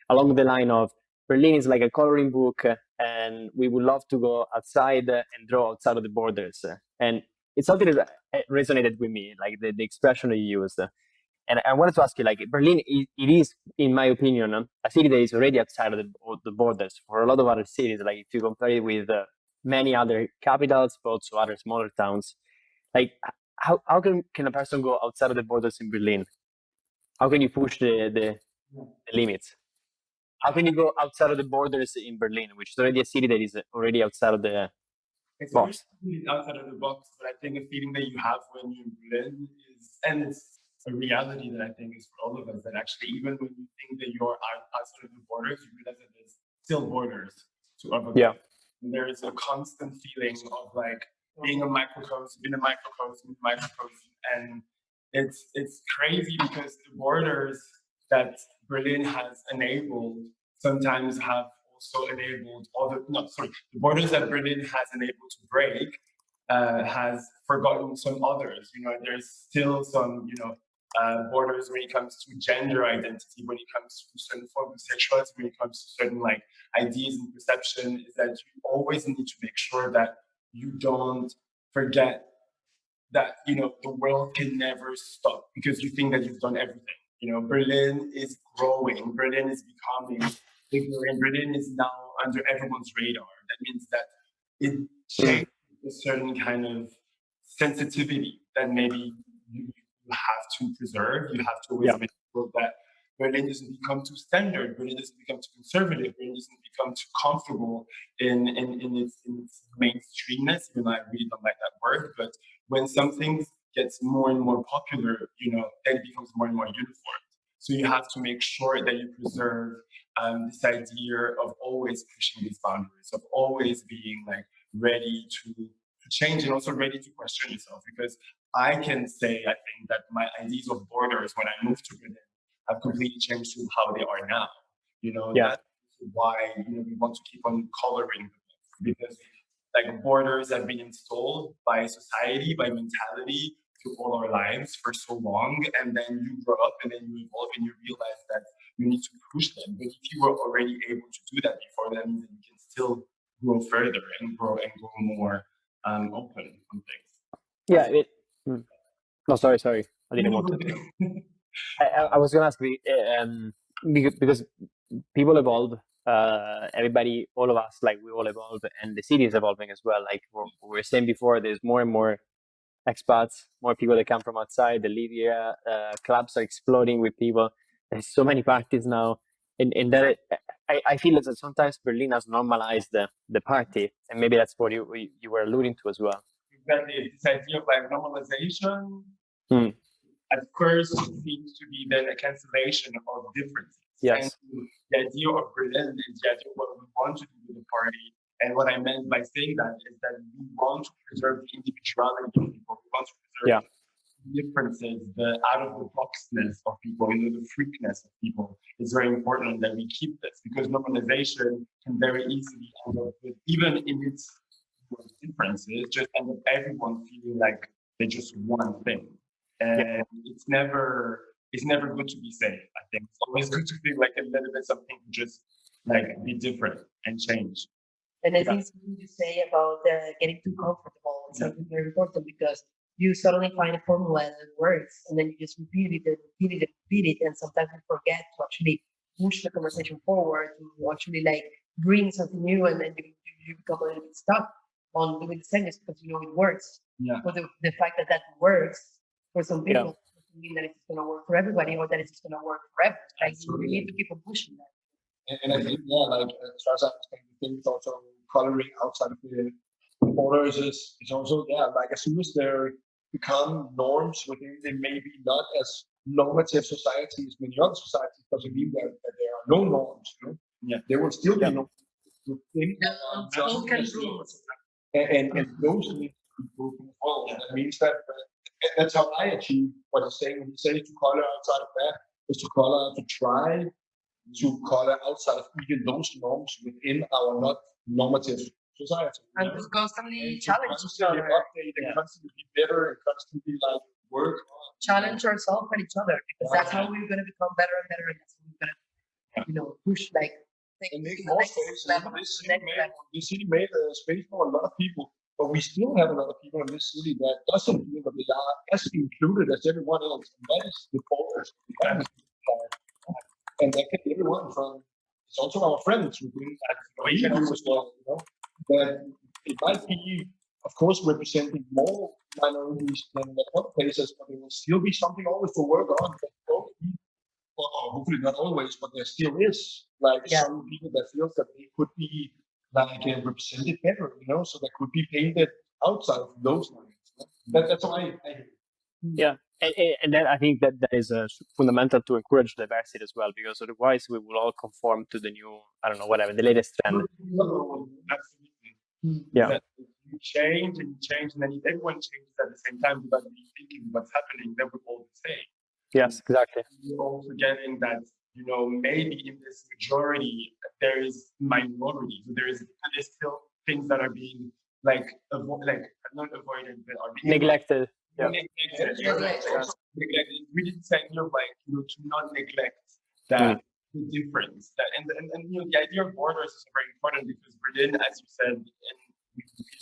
along the line of Berlin is like a coloring book, and we would love to go outside and draw outside of the borders. And it's something that resonated with me, like the expression that you used. And I wanted to ask you, like Berlin, it is, in my opinion, a city that is already outside of the borders for a lot of other cities. Like if you compare it with many other capitals, but also other smaller towns, like how can a person go outside of the borders in Berlin? How can you push the limits? How can you go outside of the borders in Berlin, which is already a city that is already outside of the box? It's outside of the box, but I think a feeling that you have when you're in Berlin and it's a reality that I think is for all of us, that actually even when you think that you're outside of the borders, you realize that there's still borders to other people. And there is a constant feeling of like being a microcosm, in a microcosm, and it's crazy because the borders that Berlin has enabled sometimes have also enabled the borders that Berlin has enabled to break has forgotten some others. There's still some borders when it comes to gender identity, when it comes to certain forms of sexuality, when it comes to certain like ideas and perception, is that you always need to make sure that you don't forget that the world can never stop because you think that you've done everything. Berlin is growing, Berlin is becoming bigger, and Berlin is now under everyone's radar. That means that it changes a certain kind of sensitivity that maybe you have to preserve. You have to always make sure that Berlin doesn't become too standard, Berlin doesn't become too conservative, Berlin doesn't become too comfortable in its mainstreamness, even though I really don't like that word. But when something gets more and more popular, then it becomes more and more uniform. So you have to make sure that you preserve this idea of always pushing these boundaries, of always being like ready to change and also ready to question yourself. Because I can say, I think that my ideas of borders when I moved to Berlin have completely changed to how they are now. That's why we want to keep on coloring them, because like borders have been installed by society, by mentality through all our lives for so long, and then you grow up and then you evolve and you realize that you need to push them. But if you were already able to do that before, that means that you can still grow further and grow more open on things. Yeah. No, sorry. I didn't want to. I was gonna ask because people evolve. Everybody, all of us, like we all evolve, and the city is evolving as well. Like we were saying before, there's more and more expats, more people that come from outside. The live here, clubs are exploding with people. There's so many parties now, and that I feel that sometimes Berlin has normalized the party, and maybe that's what you were alluding to as well. Exactly, this idea of like normalization. Hmm. At first seems to be then a cancellation of differences. Yes. And the idea of Berlin is the idea of what we want to do with the party. And what I meant by saying that is that we want to preserve the individuality of people. We want to preserve differences, the out of the boxness of people, the freakness of people. It's very important that we keep this because normalization can very easily end up with, even in its differences, just end up everyone feeling like they're just one thing. And it's never good to be safe. I think it's always good to feel like a little bit something to just like be different and change. And I think something you say about getting too comfortable is something very important because you suddenly find a formula that works and then you just repeat it and repeat it and repeat it. And sometimes you forget to actually push the conversation forward, to actually like bring something new, and then you become a little bit stuck on doing the same just because you know it works. Yeah. But the fact that works for some people doesn't mean that it's going to work for everybody or that it's going to work forever. Like you need to keep on pushing that. And I think, like as far as I understand, the thing is also coloring outside of the borders is also, like as soon as they become norms within the maybe not as normative societies, many other societies, doesn't mean that there are no norms. You know? Yeah. There will still be norms within unspoken rules. And those need to be broken as well. And that means that that's how I achieve what I'm saying. When you say to color outside of that, is to try to color outside of even those norms within our not normative society. And to constantly challenge each constantly other. update and constantly be better and constantly like work on. Challenge ourselves and each other because that's how we're going to become better and better, and that's how we're going to, push like and make to the more next space. level. This city made a space for a lot of people, but we still have a lot of people in this city that doesn't feel that they are as included as everyone else, and that is the focus. And that can be everyone from, it's also our friends within that equation as well, that it might be, of course, representing more minorities than the other places, but there will still be something always to work on. Or hopefully not always, but there still is like some people that feels that they could be like represented better, so that could be painted outside of those lines. That's why Yeah. And then I think that is fundamental to encourage diversity as well, because otherwise we will all conform to the new, I don't know, whatever, the latest trend. Absolutely. Yeah. That you change, and then if everyone changes at the same time without really thinking what's happening, then we're all the same. Yes, exactly. You're also getting that, maybe in this majority, there is minority. So there's still things that are being not avoided, but are being neglected. Yeah. Neglected. We didn't say to not neglect that the difference. That and the idea of borders is very important because Berlin, as you said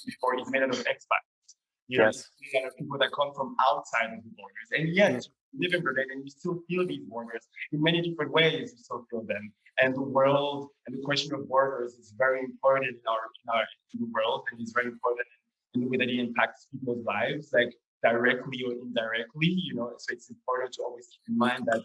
before, is made out of expats. Yes. There are people that come from outside of the borders, and yet you live in Berlin and you still feel these borders in many different ways. You still feel them, and the world and the question of borders is very important in the world, and it's very important in the way that it impacts people's lives, like directly or indirectly. So it's important to always keep in mind that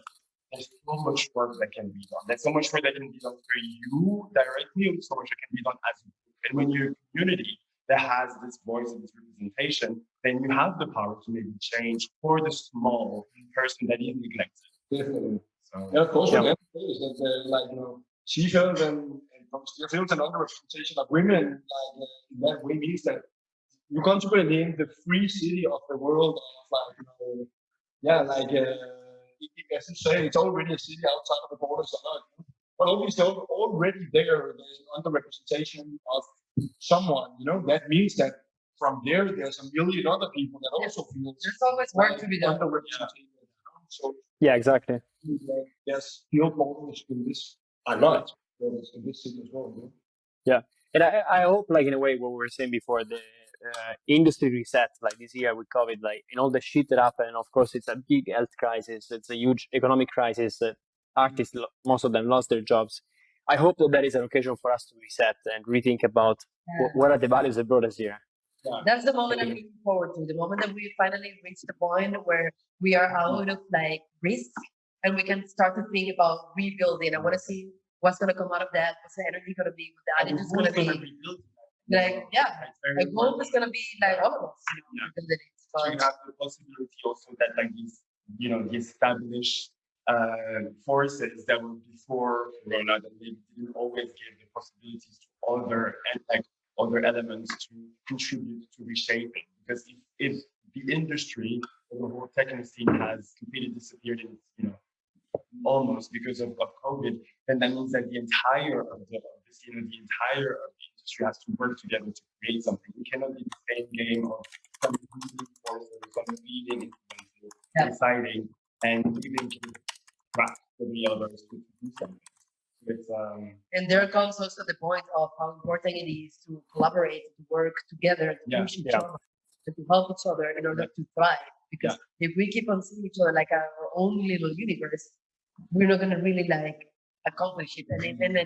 there's so much work that can be done. There's so much work that can be done for you directly, and so much that can be done as a group. And when you're a community that has this voice and this representation, then you have the power to maybe change for the small person that is neglected. Definitely. So, and of course, what is that she feels and still feels an underrepresentation of women, in that way means that you come to Berlin, the free city of the world, of as you say, it's already a city outside of the borders, but obviously already there's an underrepresentation of someone, that means that from there's a million other people that also feel there's always work to be done. So exactly. There's still borders in this a lot in this city as well. Yeah, and I hope, in a way, what we were saying before, the industry reset, this year with COVID, and all the shit that happened. Of course, it's a big health crisis. It's a huge economic crisis. Artists, most of them lost their jobs. I hope that is an occasion for us to reset and rethink about what are the values that brought us here. That's the moment I'm looking forward to. The moment that we finally reach the point where we are out of like risk and we can start to think about rebuilding. I want to see what's gonna come out of that. What's the energy gonna be? What the attitude's gonna be? Like, I hope it's gonna be like all of us, because it is. So you have the possibility also that like these, the established forces that were before Corona that they didn't always give the possibilities to other elements to contribute to reshaping. Because if the industry or the whole techno scene has completely disappeared in almost because of COVID, then that means that the entire of the entire of the industry has to work together to create something. It cannot be the same game of some leading forces, some leading influences, deciding and leaving track for the others to do something. It's, and there comes also the point of how important it is to collaborate, to work together, to push each other, and to help each other in order to thrive. Because if we keep on seeing each other like our own little universe, we're not gonna really like accomplish it. And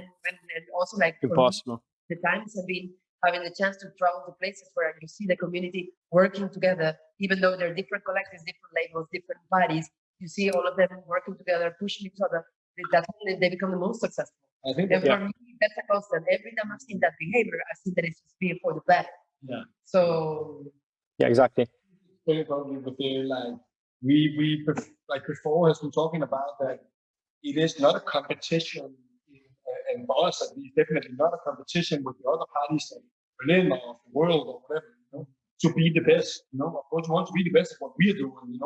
also like impossible. The times have been having the chance to travel to places where you see the community working together, even though they're different collectives, different labels, different bodies. You see all of them working together, pushing each other. That's when they become the most successful. I think and for me, that's a constant. Every time I've seen that behavior, I see that it's just being for the better. Yeah. So. Yeah, exactly. Probably with the we like before has been talking about that it is not a competition, and for us at least, definitely not a competition with the other parties in Berlin or of the world or whatever, to be the best. Of course, we want to be the best at what we are doing,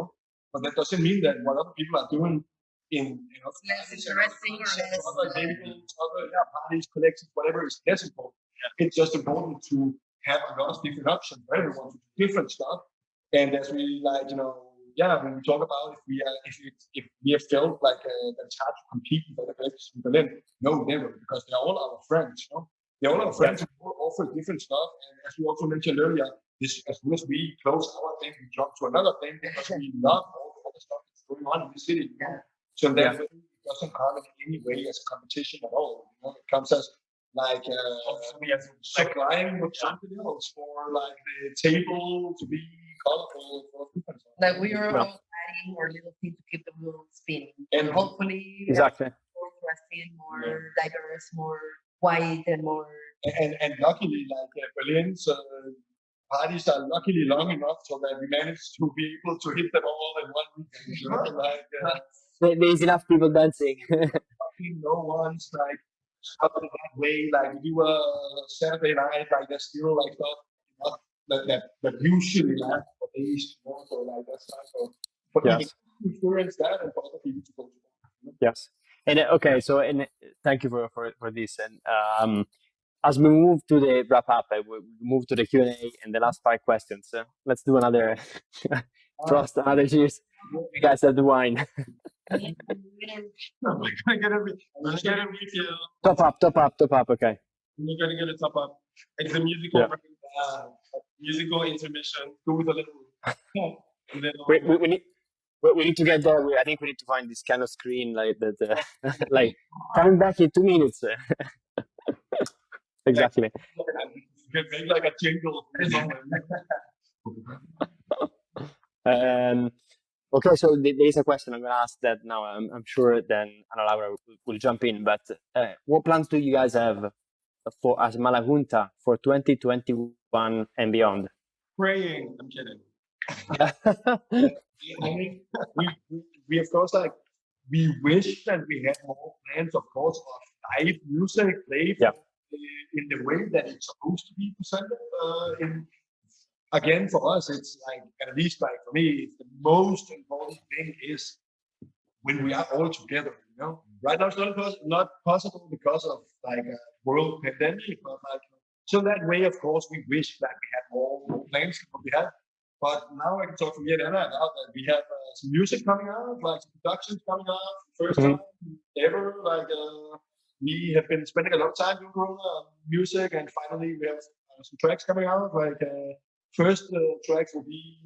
but that doesn't mean that what other people are doing in less interesting or less other labels, other parties, collectives, whatever is less important. It's just important to have a lot of different options for everyone to do different stuff. And as we when we talk about if we have felt like that it's hard to compete with other collectives in Berlin, no, never, because they're all our friends, They're all our friends who offer different stuff. And as we also mentioned earlier, as soon as we close our thing, we jump to another thing because we love all the stuff that's going on in the city. So that it doesn't come in any way as a competition at all. It comes as like supplying with something else, or like the table to be colorful for different stuff. Like we are all adding our little thing to keep the wheel spinning, and hopefully exactly more interesting, more diverse, more white, and more. And luckily, like Berlin's parties are luckily long enough so that we managed to be able to hit them all in 1 weekend. There's enough people dancing. No one's like stopped in that way. Like we were Saturday night, like there's still like stuff that usually lasts for days, so like that's not so. But we experience that, and for other people to go to that. Yes. And okay, so thank you for this. And as we move to the wrap up, we move to the Q&A and the last 5 questions. Let's do another trust, another cheers. You guys have the wine. We're gonna get a refill. Top up. Okay. We're gonna get a top up. It's a musical intermission. Go with a little. We need to get there. I think we need to find this kind of screen like that. Like coming back in 2 minutes. Exactly. Make like a jingle. Okay, so there is a question I'm going to ask that now. I'm sure then Ana Laura will jump in. But what plans do you guys have for as Mala Junta for 2021 and beyond? Praying. I'm kidding. I mean, we of course we wish that we had more plans, of course, of live music played in the way that it's supposed to be presented. Again, for us, it's like, at least like for me, it's the most important thing is when we are all together. Right now it's not possible because of like a world pandemic, but like so that way, of course, we wish that we had more plans than what we had. But now I can talk from me and Anna about that we have some music coming out, like some productions coming out, first time ever. Like we have been spending a lot of time doing music, and finally we have some tracks coming out. Like first tracks will be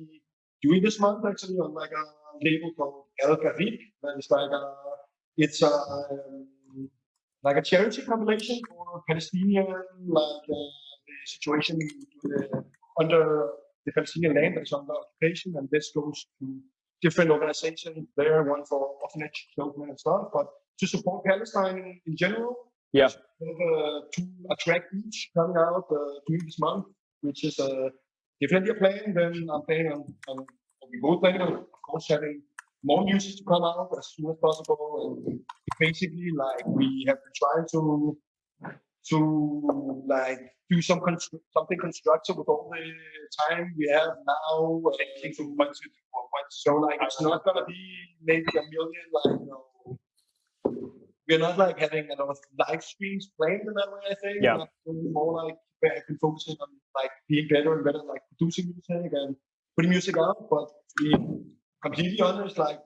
doing this month actually on like a label called El Café. It's like a charity compilation for Palestinian, like the situation in the under the Palestinian land that is under occupation, and this goes to different organizations there, one for orphanage children and stuff, but to support Palestine in general. Yeah. We have 2 track each coming out during this month, which is definitely a plan. Then I'm planning on we both planning on, of course, having more music to come out as soon as possible. And basically, like, we have been trying to like do something constructive with all the time we have now. So like it's not gonna be maybe a million, like, you know, we're not like having a lot of live streams planned in that way. I think more like I've been focusing on like being better and better, like producing music and putting music out. But to be completely honest, like,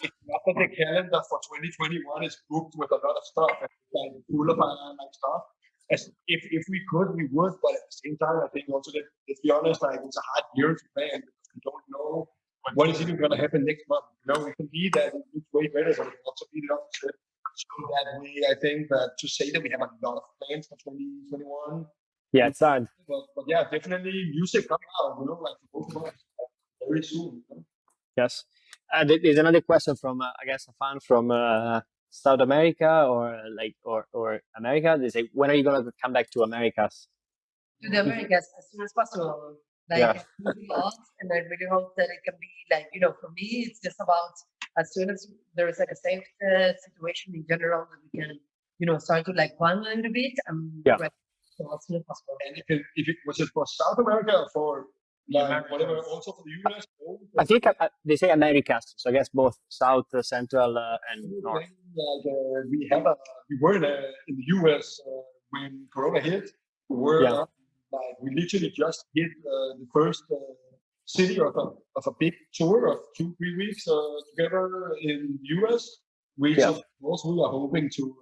it's not that the calendar for 2021 is booked with a lot of stuff and like full of like stuff. As if we could, we would, but at the same time, I think also that, let's be honest, like, it's a hard year to plan because we don't know what is even going to happen next month. You know, it can be that it looks way better, but it can also be the opposite. So that way, I think that to say that we have a lot of plans for 2021. Yeah, it's hard. But yeah, definitely music coming out, you know, like for both of us, like, very soon. You know? Yes. There's another question from, I guess, a fan from South America or America. They say, when are you going to come back to Americas? To the Americas as soon as possible. Like, Yeah. and I really hope that it can be like, you know, for me, it's just about as soon as there is like a safe situation in general that we can, you know, start to like plan a little bit. Ready. So as soon as possible. And if it was it for South America or for like whatever, also for the US? I think they say Americas, so I guess both South, Central, and North. Like, we were in the US when Corona hit. We were like, we literally just hit the first city of a big tour of 2-3 weeks together in the US, which of course we are hoping to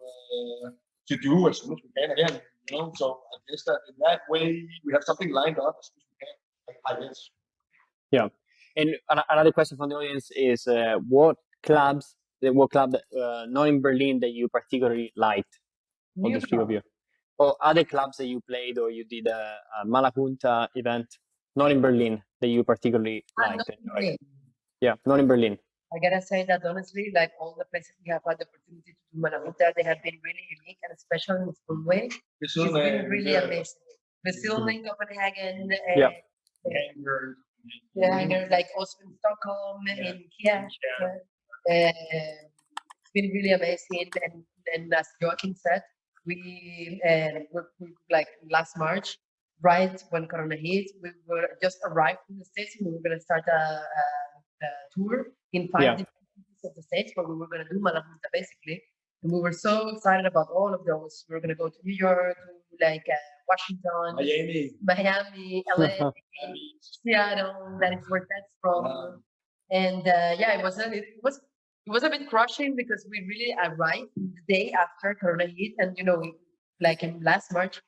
do as soon as we can again. You know, so I guess that in that way we have something lined up as soon as we can. I guess. Yeah, and another question from the audience is what club not in Berlin that you particularly liked, all the 3 of you, or other clubs that you played or you did a Mala Junta event, not in Berlin, that you particularly liked. Yeah, not in Berlin. I gotta say that honestly, like all the places we have had the opportunity to do Mala Junta, they have been really unique and special in its own way. It's been really amazing. Brazil in Copenhagen, like also in Stockholm, in Kiev. It's been really amazing, and as Joachim said, we like last March, right when Corona hit, we were just arrived in the States and we were gonna start a tour in 5 different cities of the States where we were gonna do Mala Junta basically. And we were so excited about all of those. We were gonna go to New York, to like Washington, Miami, LA, Seattle. That is where that's from. And it was a bit crushing because we really arrived the day after Corona hit, and you know, like in last March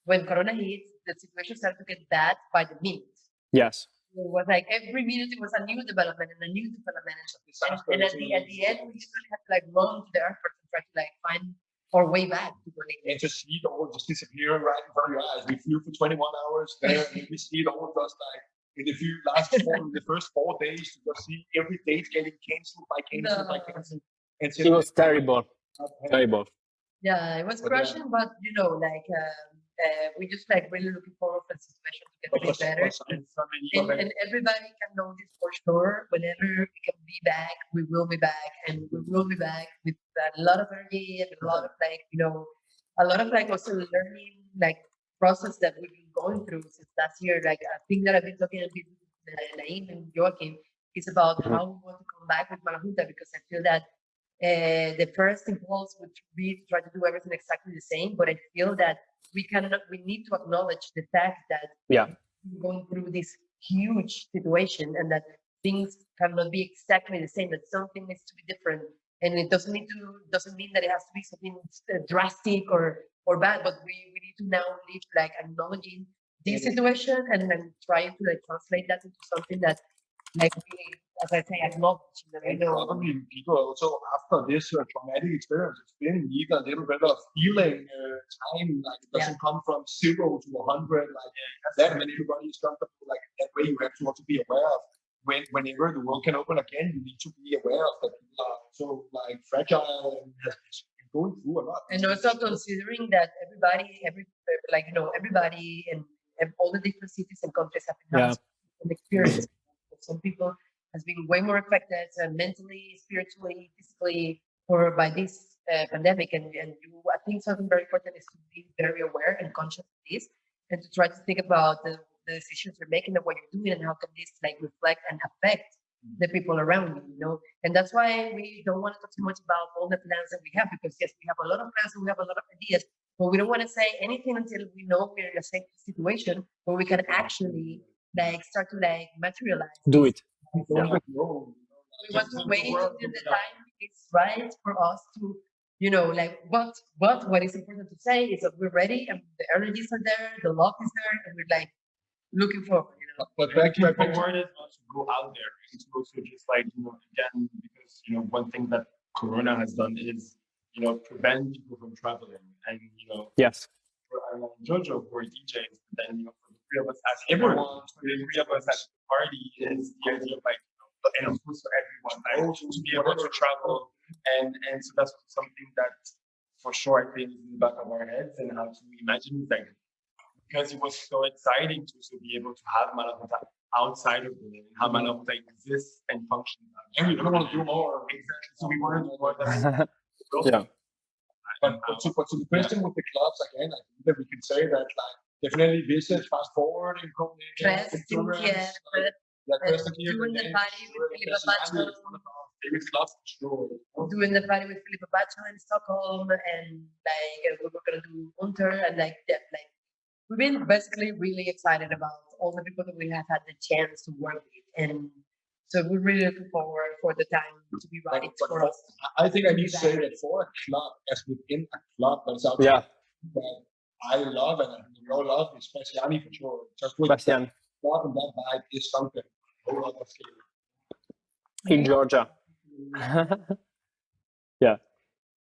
when Corona hit, the situation started to get bad by the minute. Yes. It was like every minute it was a new development and a new development. And at the end, we just had to like run to the airport and try to like find our way back to Berlin. And to see it all just disappear right in front of your eyes. We flew for 21 hours there and we see it all just like in the first 4 days to just see every date getting cancelled by cancelled. And it was terrible. Terrible. Yeah, it was crushing, but you know, like we just like really looking forward for the situation to get really better. And everybody can know this for sure. Whenever we can be back, we will be back, and we will be back with a lot of energy and a lot of like, you know, a lot of like also learning like process that we've been going through since last year. Like a thing that I've been talking to people, Nayme and Joachim, is about how we want to come back with Mala Junta, because I feel that the first impulse would be to try to do everything exactly the same, but I feel that we need to acknowledge the fact that we're going through this huge situation and that things cannot be exactly the same, that something needs to be different. And it doesn't mean that it has to be something drastic or bad, but we need to now live like acknowledging this situation and then trying to like translate that into something that like really, as I say, acknowledging that we know. I mean, people also after this traumatic experience, it's been need a little bit of healing time. Like it doesn't come from 0 to 100 like that, and everybody is comfortable. Like that way, you have to also be aware of whenever the world can open again. You need to be aware of that people are so like fragile and has been going through a lot. And also considering that everybody, everybody in all the different cities and countries have been having an experience. Some people has been way more affected mentally, spiritually, physically, or by this pandemic. And I think something very important is to be very aware and conscious of this, and to try to think about the decisions you're making and what you're doing, and how can this like reflect and affect the people around you, you know. And that's why we don't want to talk too much about all the plans that we have, because yes, we have a lot of plans and we have a lot of ideas, but we don't want to say anything until we know we're in a safe situation where we can actually like start to like materialize. Do it. We want to wait until the time is right for us to, you know, like what is important to say is that we're ready and the energies are there, the love is there, and we're like looking forward, you know. But back to forward is not to go out there. It's also just like, you know, again, because, you know, one thing that Corona has done is, you know, prevent people from traveling. And, you know, yes, I'm on Jojo for DJs, but then, you know, for the three of us as everyone, for the three of us at the party is the idea of like, and of course for everyone, like, to be able to travel. And so that's something that for sure I think is in the back of our heads, and how to imagine like, because it was so exciting to also be able to have Mala Junta outside of Berlin, how Mala Junta exists and functions. And we want to do more. Exactly. So we want to do more. Yeah. But to the question with the clubs again, I think that we can say that like definitely visit Fast Forward in Trance, funkier, doing the party with Filippa Baccio. Doing the party with Filippa Baccio in Stockholm, and like we were gonna do Unter, and like we've been basically really excited about all the people that we have had the chance to work with, and so we're really looking forward for the time to be right for us. I think I need to say that for a club, as within a club, but it's out yeah, that I love and we all love, especially for sure. Just with Bastian, club and that vibe is something whole other scale. in Georgia. Yeah,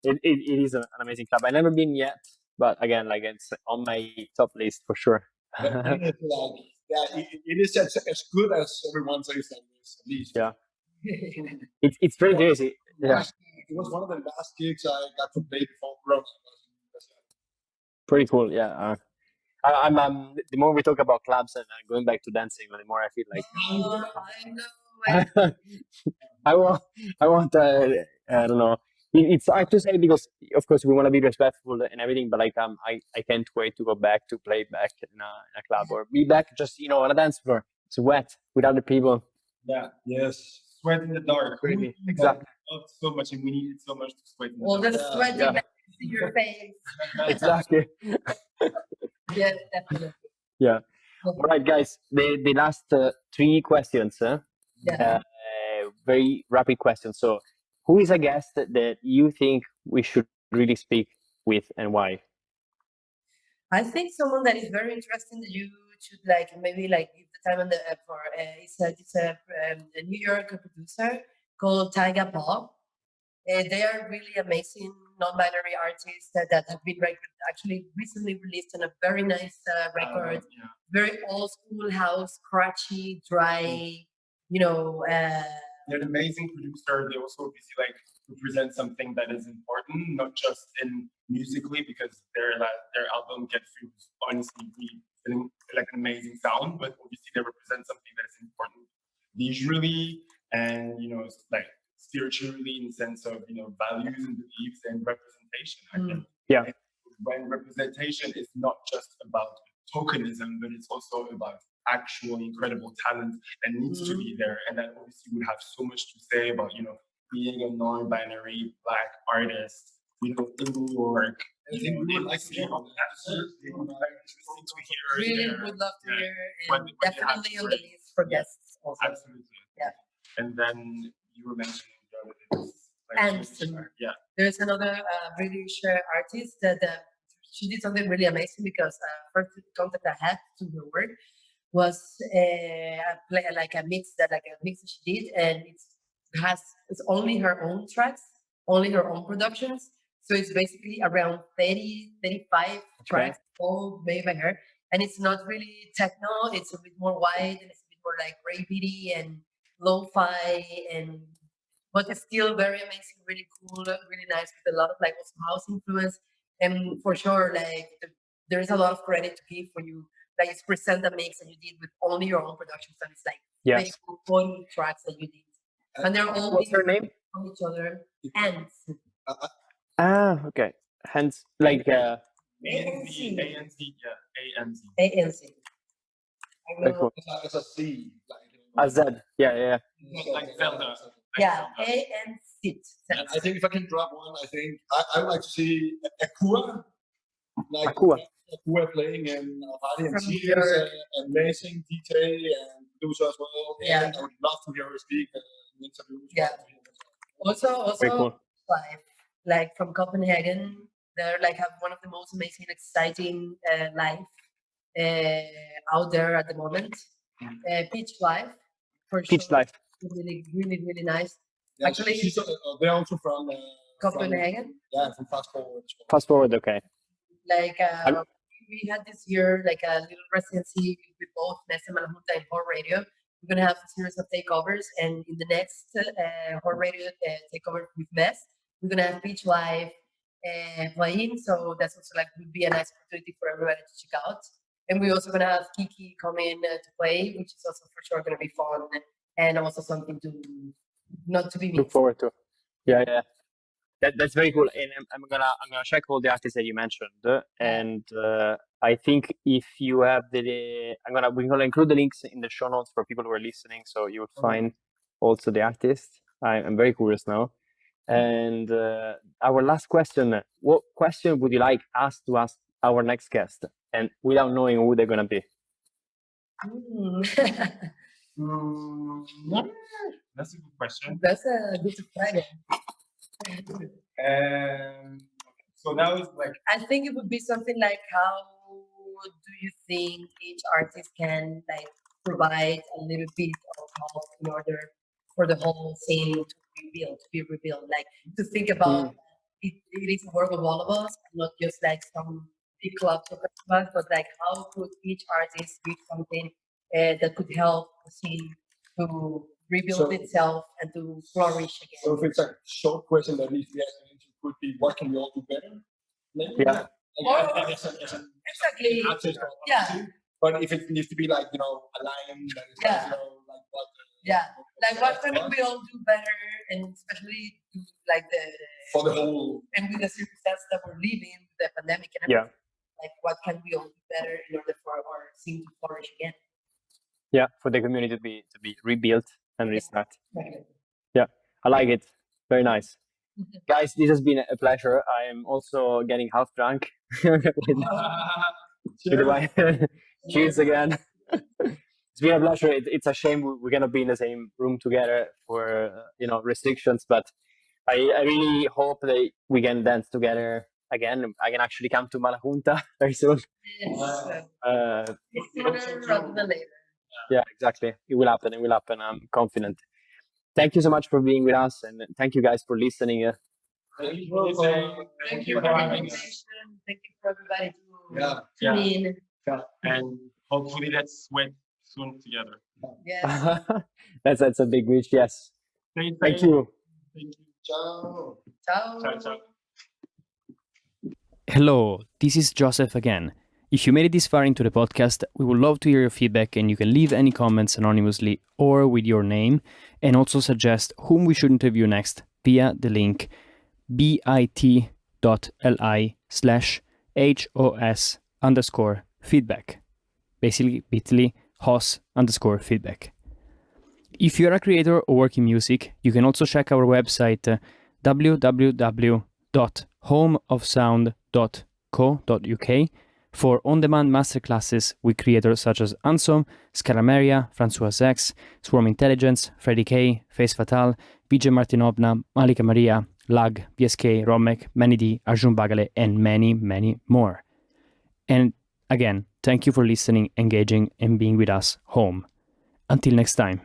it is an amazing club. I've never been yet, but again, like it's on my top list for sure. It's like, yeah, it is as good as everyone says that it is, at least. Yeah, it's very crazy. Yeah, it was one of the last gigs I got to play before Corona. pretty cool. Yeah, I'm the more we talk about clubs and going back to dancing, the more I feel like I know. I want I don't know. It's hard to say because of course we want to be respectful and everything, but like I can't wait to go back to play back in a club or be back just, you know, on a dance floor. It's wet with other people. Yeah. Yes. Sweat in the dark. Really, exactly. Not so much, and we needed so much to sweat in the All dark. the sweat Yeah. in your face. Exactly. Yeah, definitely. Yeah. All right, guys. The last 3 questions. Yeah. Very rapid questions. So, who is a guest that you think we should really speak with, and why? I think someone that is very interesting that you should like maybe like give the time and the for it's a New York producer called Tyga Pop. They are really amazing non-binary artists that have been actually recently released on a very nice record, Yeah. very old school house, scratchy, dry, you know. They're an amazing producer. They also obviously like represent something that is important, not just in musically, because their album Get Free was honestly really like an amazing sound, but obviously they represent something that is important visually and, you know, like spiritually, in the sense of, you know, values and beliefs and representation. I think. Yeah. When representation is not just about tokenism, but it's also about actual incredible talent that needs to be there, and that obviously would have so much to say about, you know, being a non-binary Black artist, you know, in New York. I think we would like to hear about that. Really would love to hear, and When they have definitely on the great- list for guests also. Absolutely. Yeah. And then you were mentioning the other things. Anderson. Yeah. There's another British artist that she did something really amazing, because first contact I had to her work was like a mix that she did, and it's only her own tracks, only her own productions. So it's basically around 30-35 tracks, all made by her. And it's not really techno, it's a bit more wide, and it's a bit more like ravey and lo-fi, but it's still very amazing, really cool, really nice, with a lot of like also house influence. And for sure, like there is a lot of credit to give for you. Like it's present a mix that you did with only your own productions, and it's like very cool 40 tracks that you did. And they're all What's her name? from each other. Ants. Okay. Hence, like ANC, yeah, ANC. ANC. very cool. It's a C. A Z. Yeah. Like Zelda. Yeah, ANC. I think if I can drop one, I would like to see Akua. Like Akua. Akua playing in Party and From Tears, amazing DJ and producer as well. Yeah. And I would love to hear her speak in interviews. Yeah. Also, Very cool. like from Copenhagen, they're like have one of the most amazing, exciting life out there at the moment. Peach Life, for Peach sure. Life. Really, really, really nice. Yeah, Actually, they're also from Copenhagen. From Fast Forward. Fast forward, okay. Like we had this year like a little residency with both Nayme and Mala Junta and HoS Radio. We're gonna have a series of takeovers, and in the next HoS Radio takeover with Ness, we're gonna have Beach Live playing. So that's also like would be a nice opportunity for everybody to check out. And we're also gonna have Kiki come in to play, which is also for sure gonna be fun and also something to not to be missed. Look forward to. Yeah. That's very cool, and I'm gonna check all the artists that you mentioned, and I think if you have we're gonna include the links in the show notes for people who are listening, so you will find also the artists. I'm very curious now, and our last question: what question would you like us to ask our next guest, and without knowing who they're gonna be? That's a good question. That's a good surprise. So that was like, I think it would be something like, how do you think each artist can like provide a little bit of help in order for the whole scene to be rebuilt, like to think about it is a work of all of us, not just like some big clubs or festivals, but like how could each artist do something that could help the scene to rebuild itself and to flourish again. So if it's a short question that needs to be asked into, could be what can we all do better? Maybe? Yeah. Exactly. Yeah. But if it needs to be like, a line that is like, like what? Like what can we all do better, and especially like for the whole, and with the circumstances that we're living, the pandemic and everything. Like what can we all do better in order for our scene to flourish again? Yeah, for the community to be rebuilt and restart. Exactly. Yeah, I like it. Very nice. Guys, this has been a pleasure. I am also getting half drunk. Cheers again. It's been a pleasure. It's a shame we're gonna be in the same room together for restrictions, but I really hope that we can dance together again. I can actually come to Mala Junta very soon. It's sooner rather than later. Yeah, exactly. It will happen. I'm confident. Thank you so much for being with us, and thank you guys for listening. Thank you for listening. Thank you for having us. Thank you for everybody to tune in. And hopefully let's sweat soon together. Yes. That's a big wish. Yes. Thank you. Thank you. Ciao. Ciao. Ciao, ciao. Hello, this is Joseph again. If you made it this far into the podcast, we would love to hear your feedback, and you can leave any comments anonymously or with your name, and also suggest whom we should interview next via the link bit.ly/HOS_feedback. Basically, bit.ly HOS_feedback. If you're a creator or work in music, you can also check our website www.homeofsound.co.uk for on-demand masterclasses with creators such as Ansom, Scarameria, François X, Swarm Intelligence, Freddie K, Face Fatal, Vijay Martinovna, Malika Maria, Lag, BSK, Romek, Manny D, Arjun Bagale, and many, many more. And again, Thank you for listening, engaging, and being with us home. Until next time.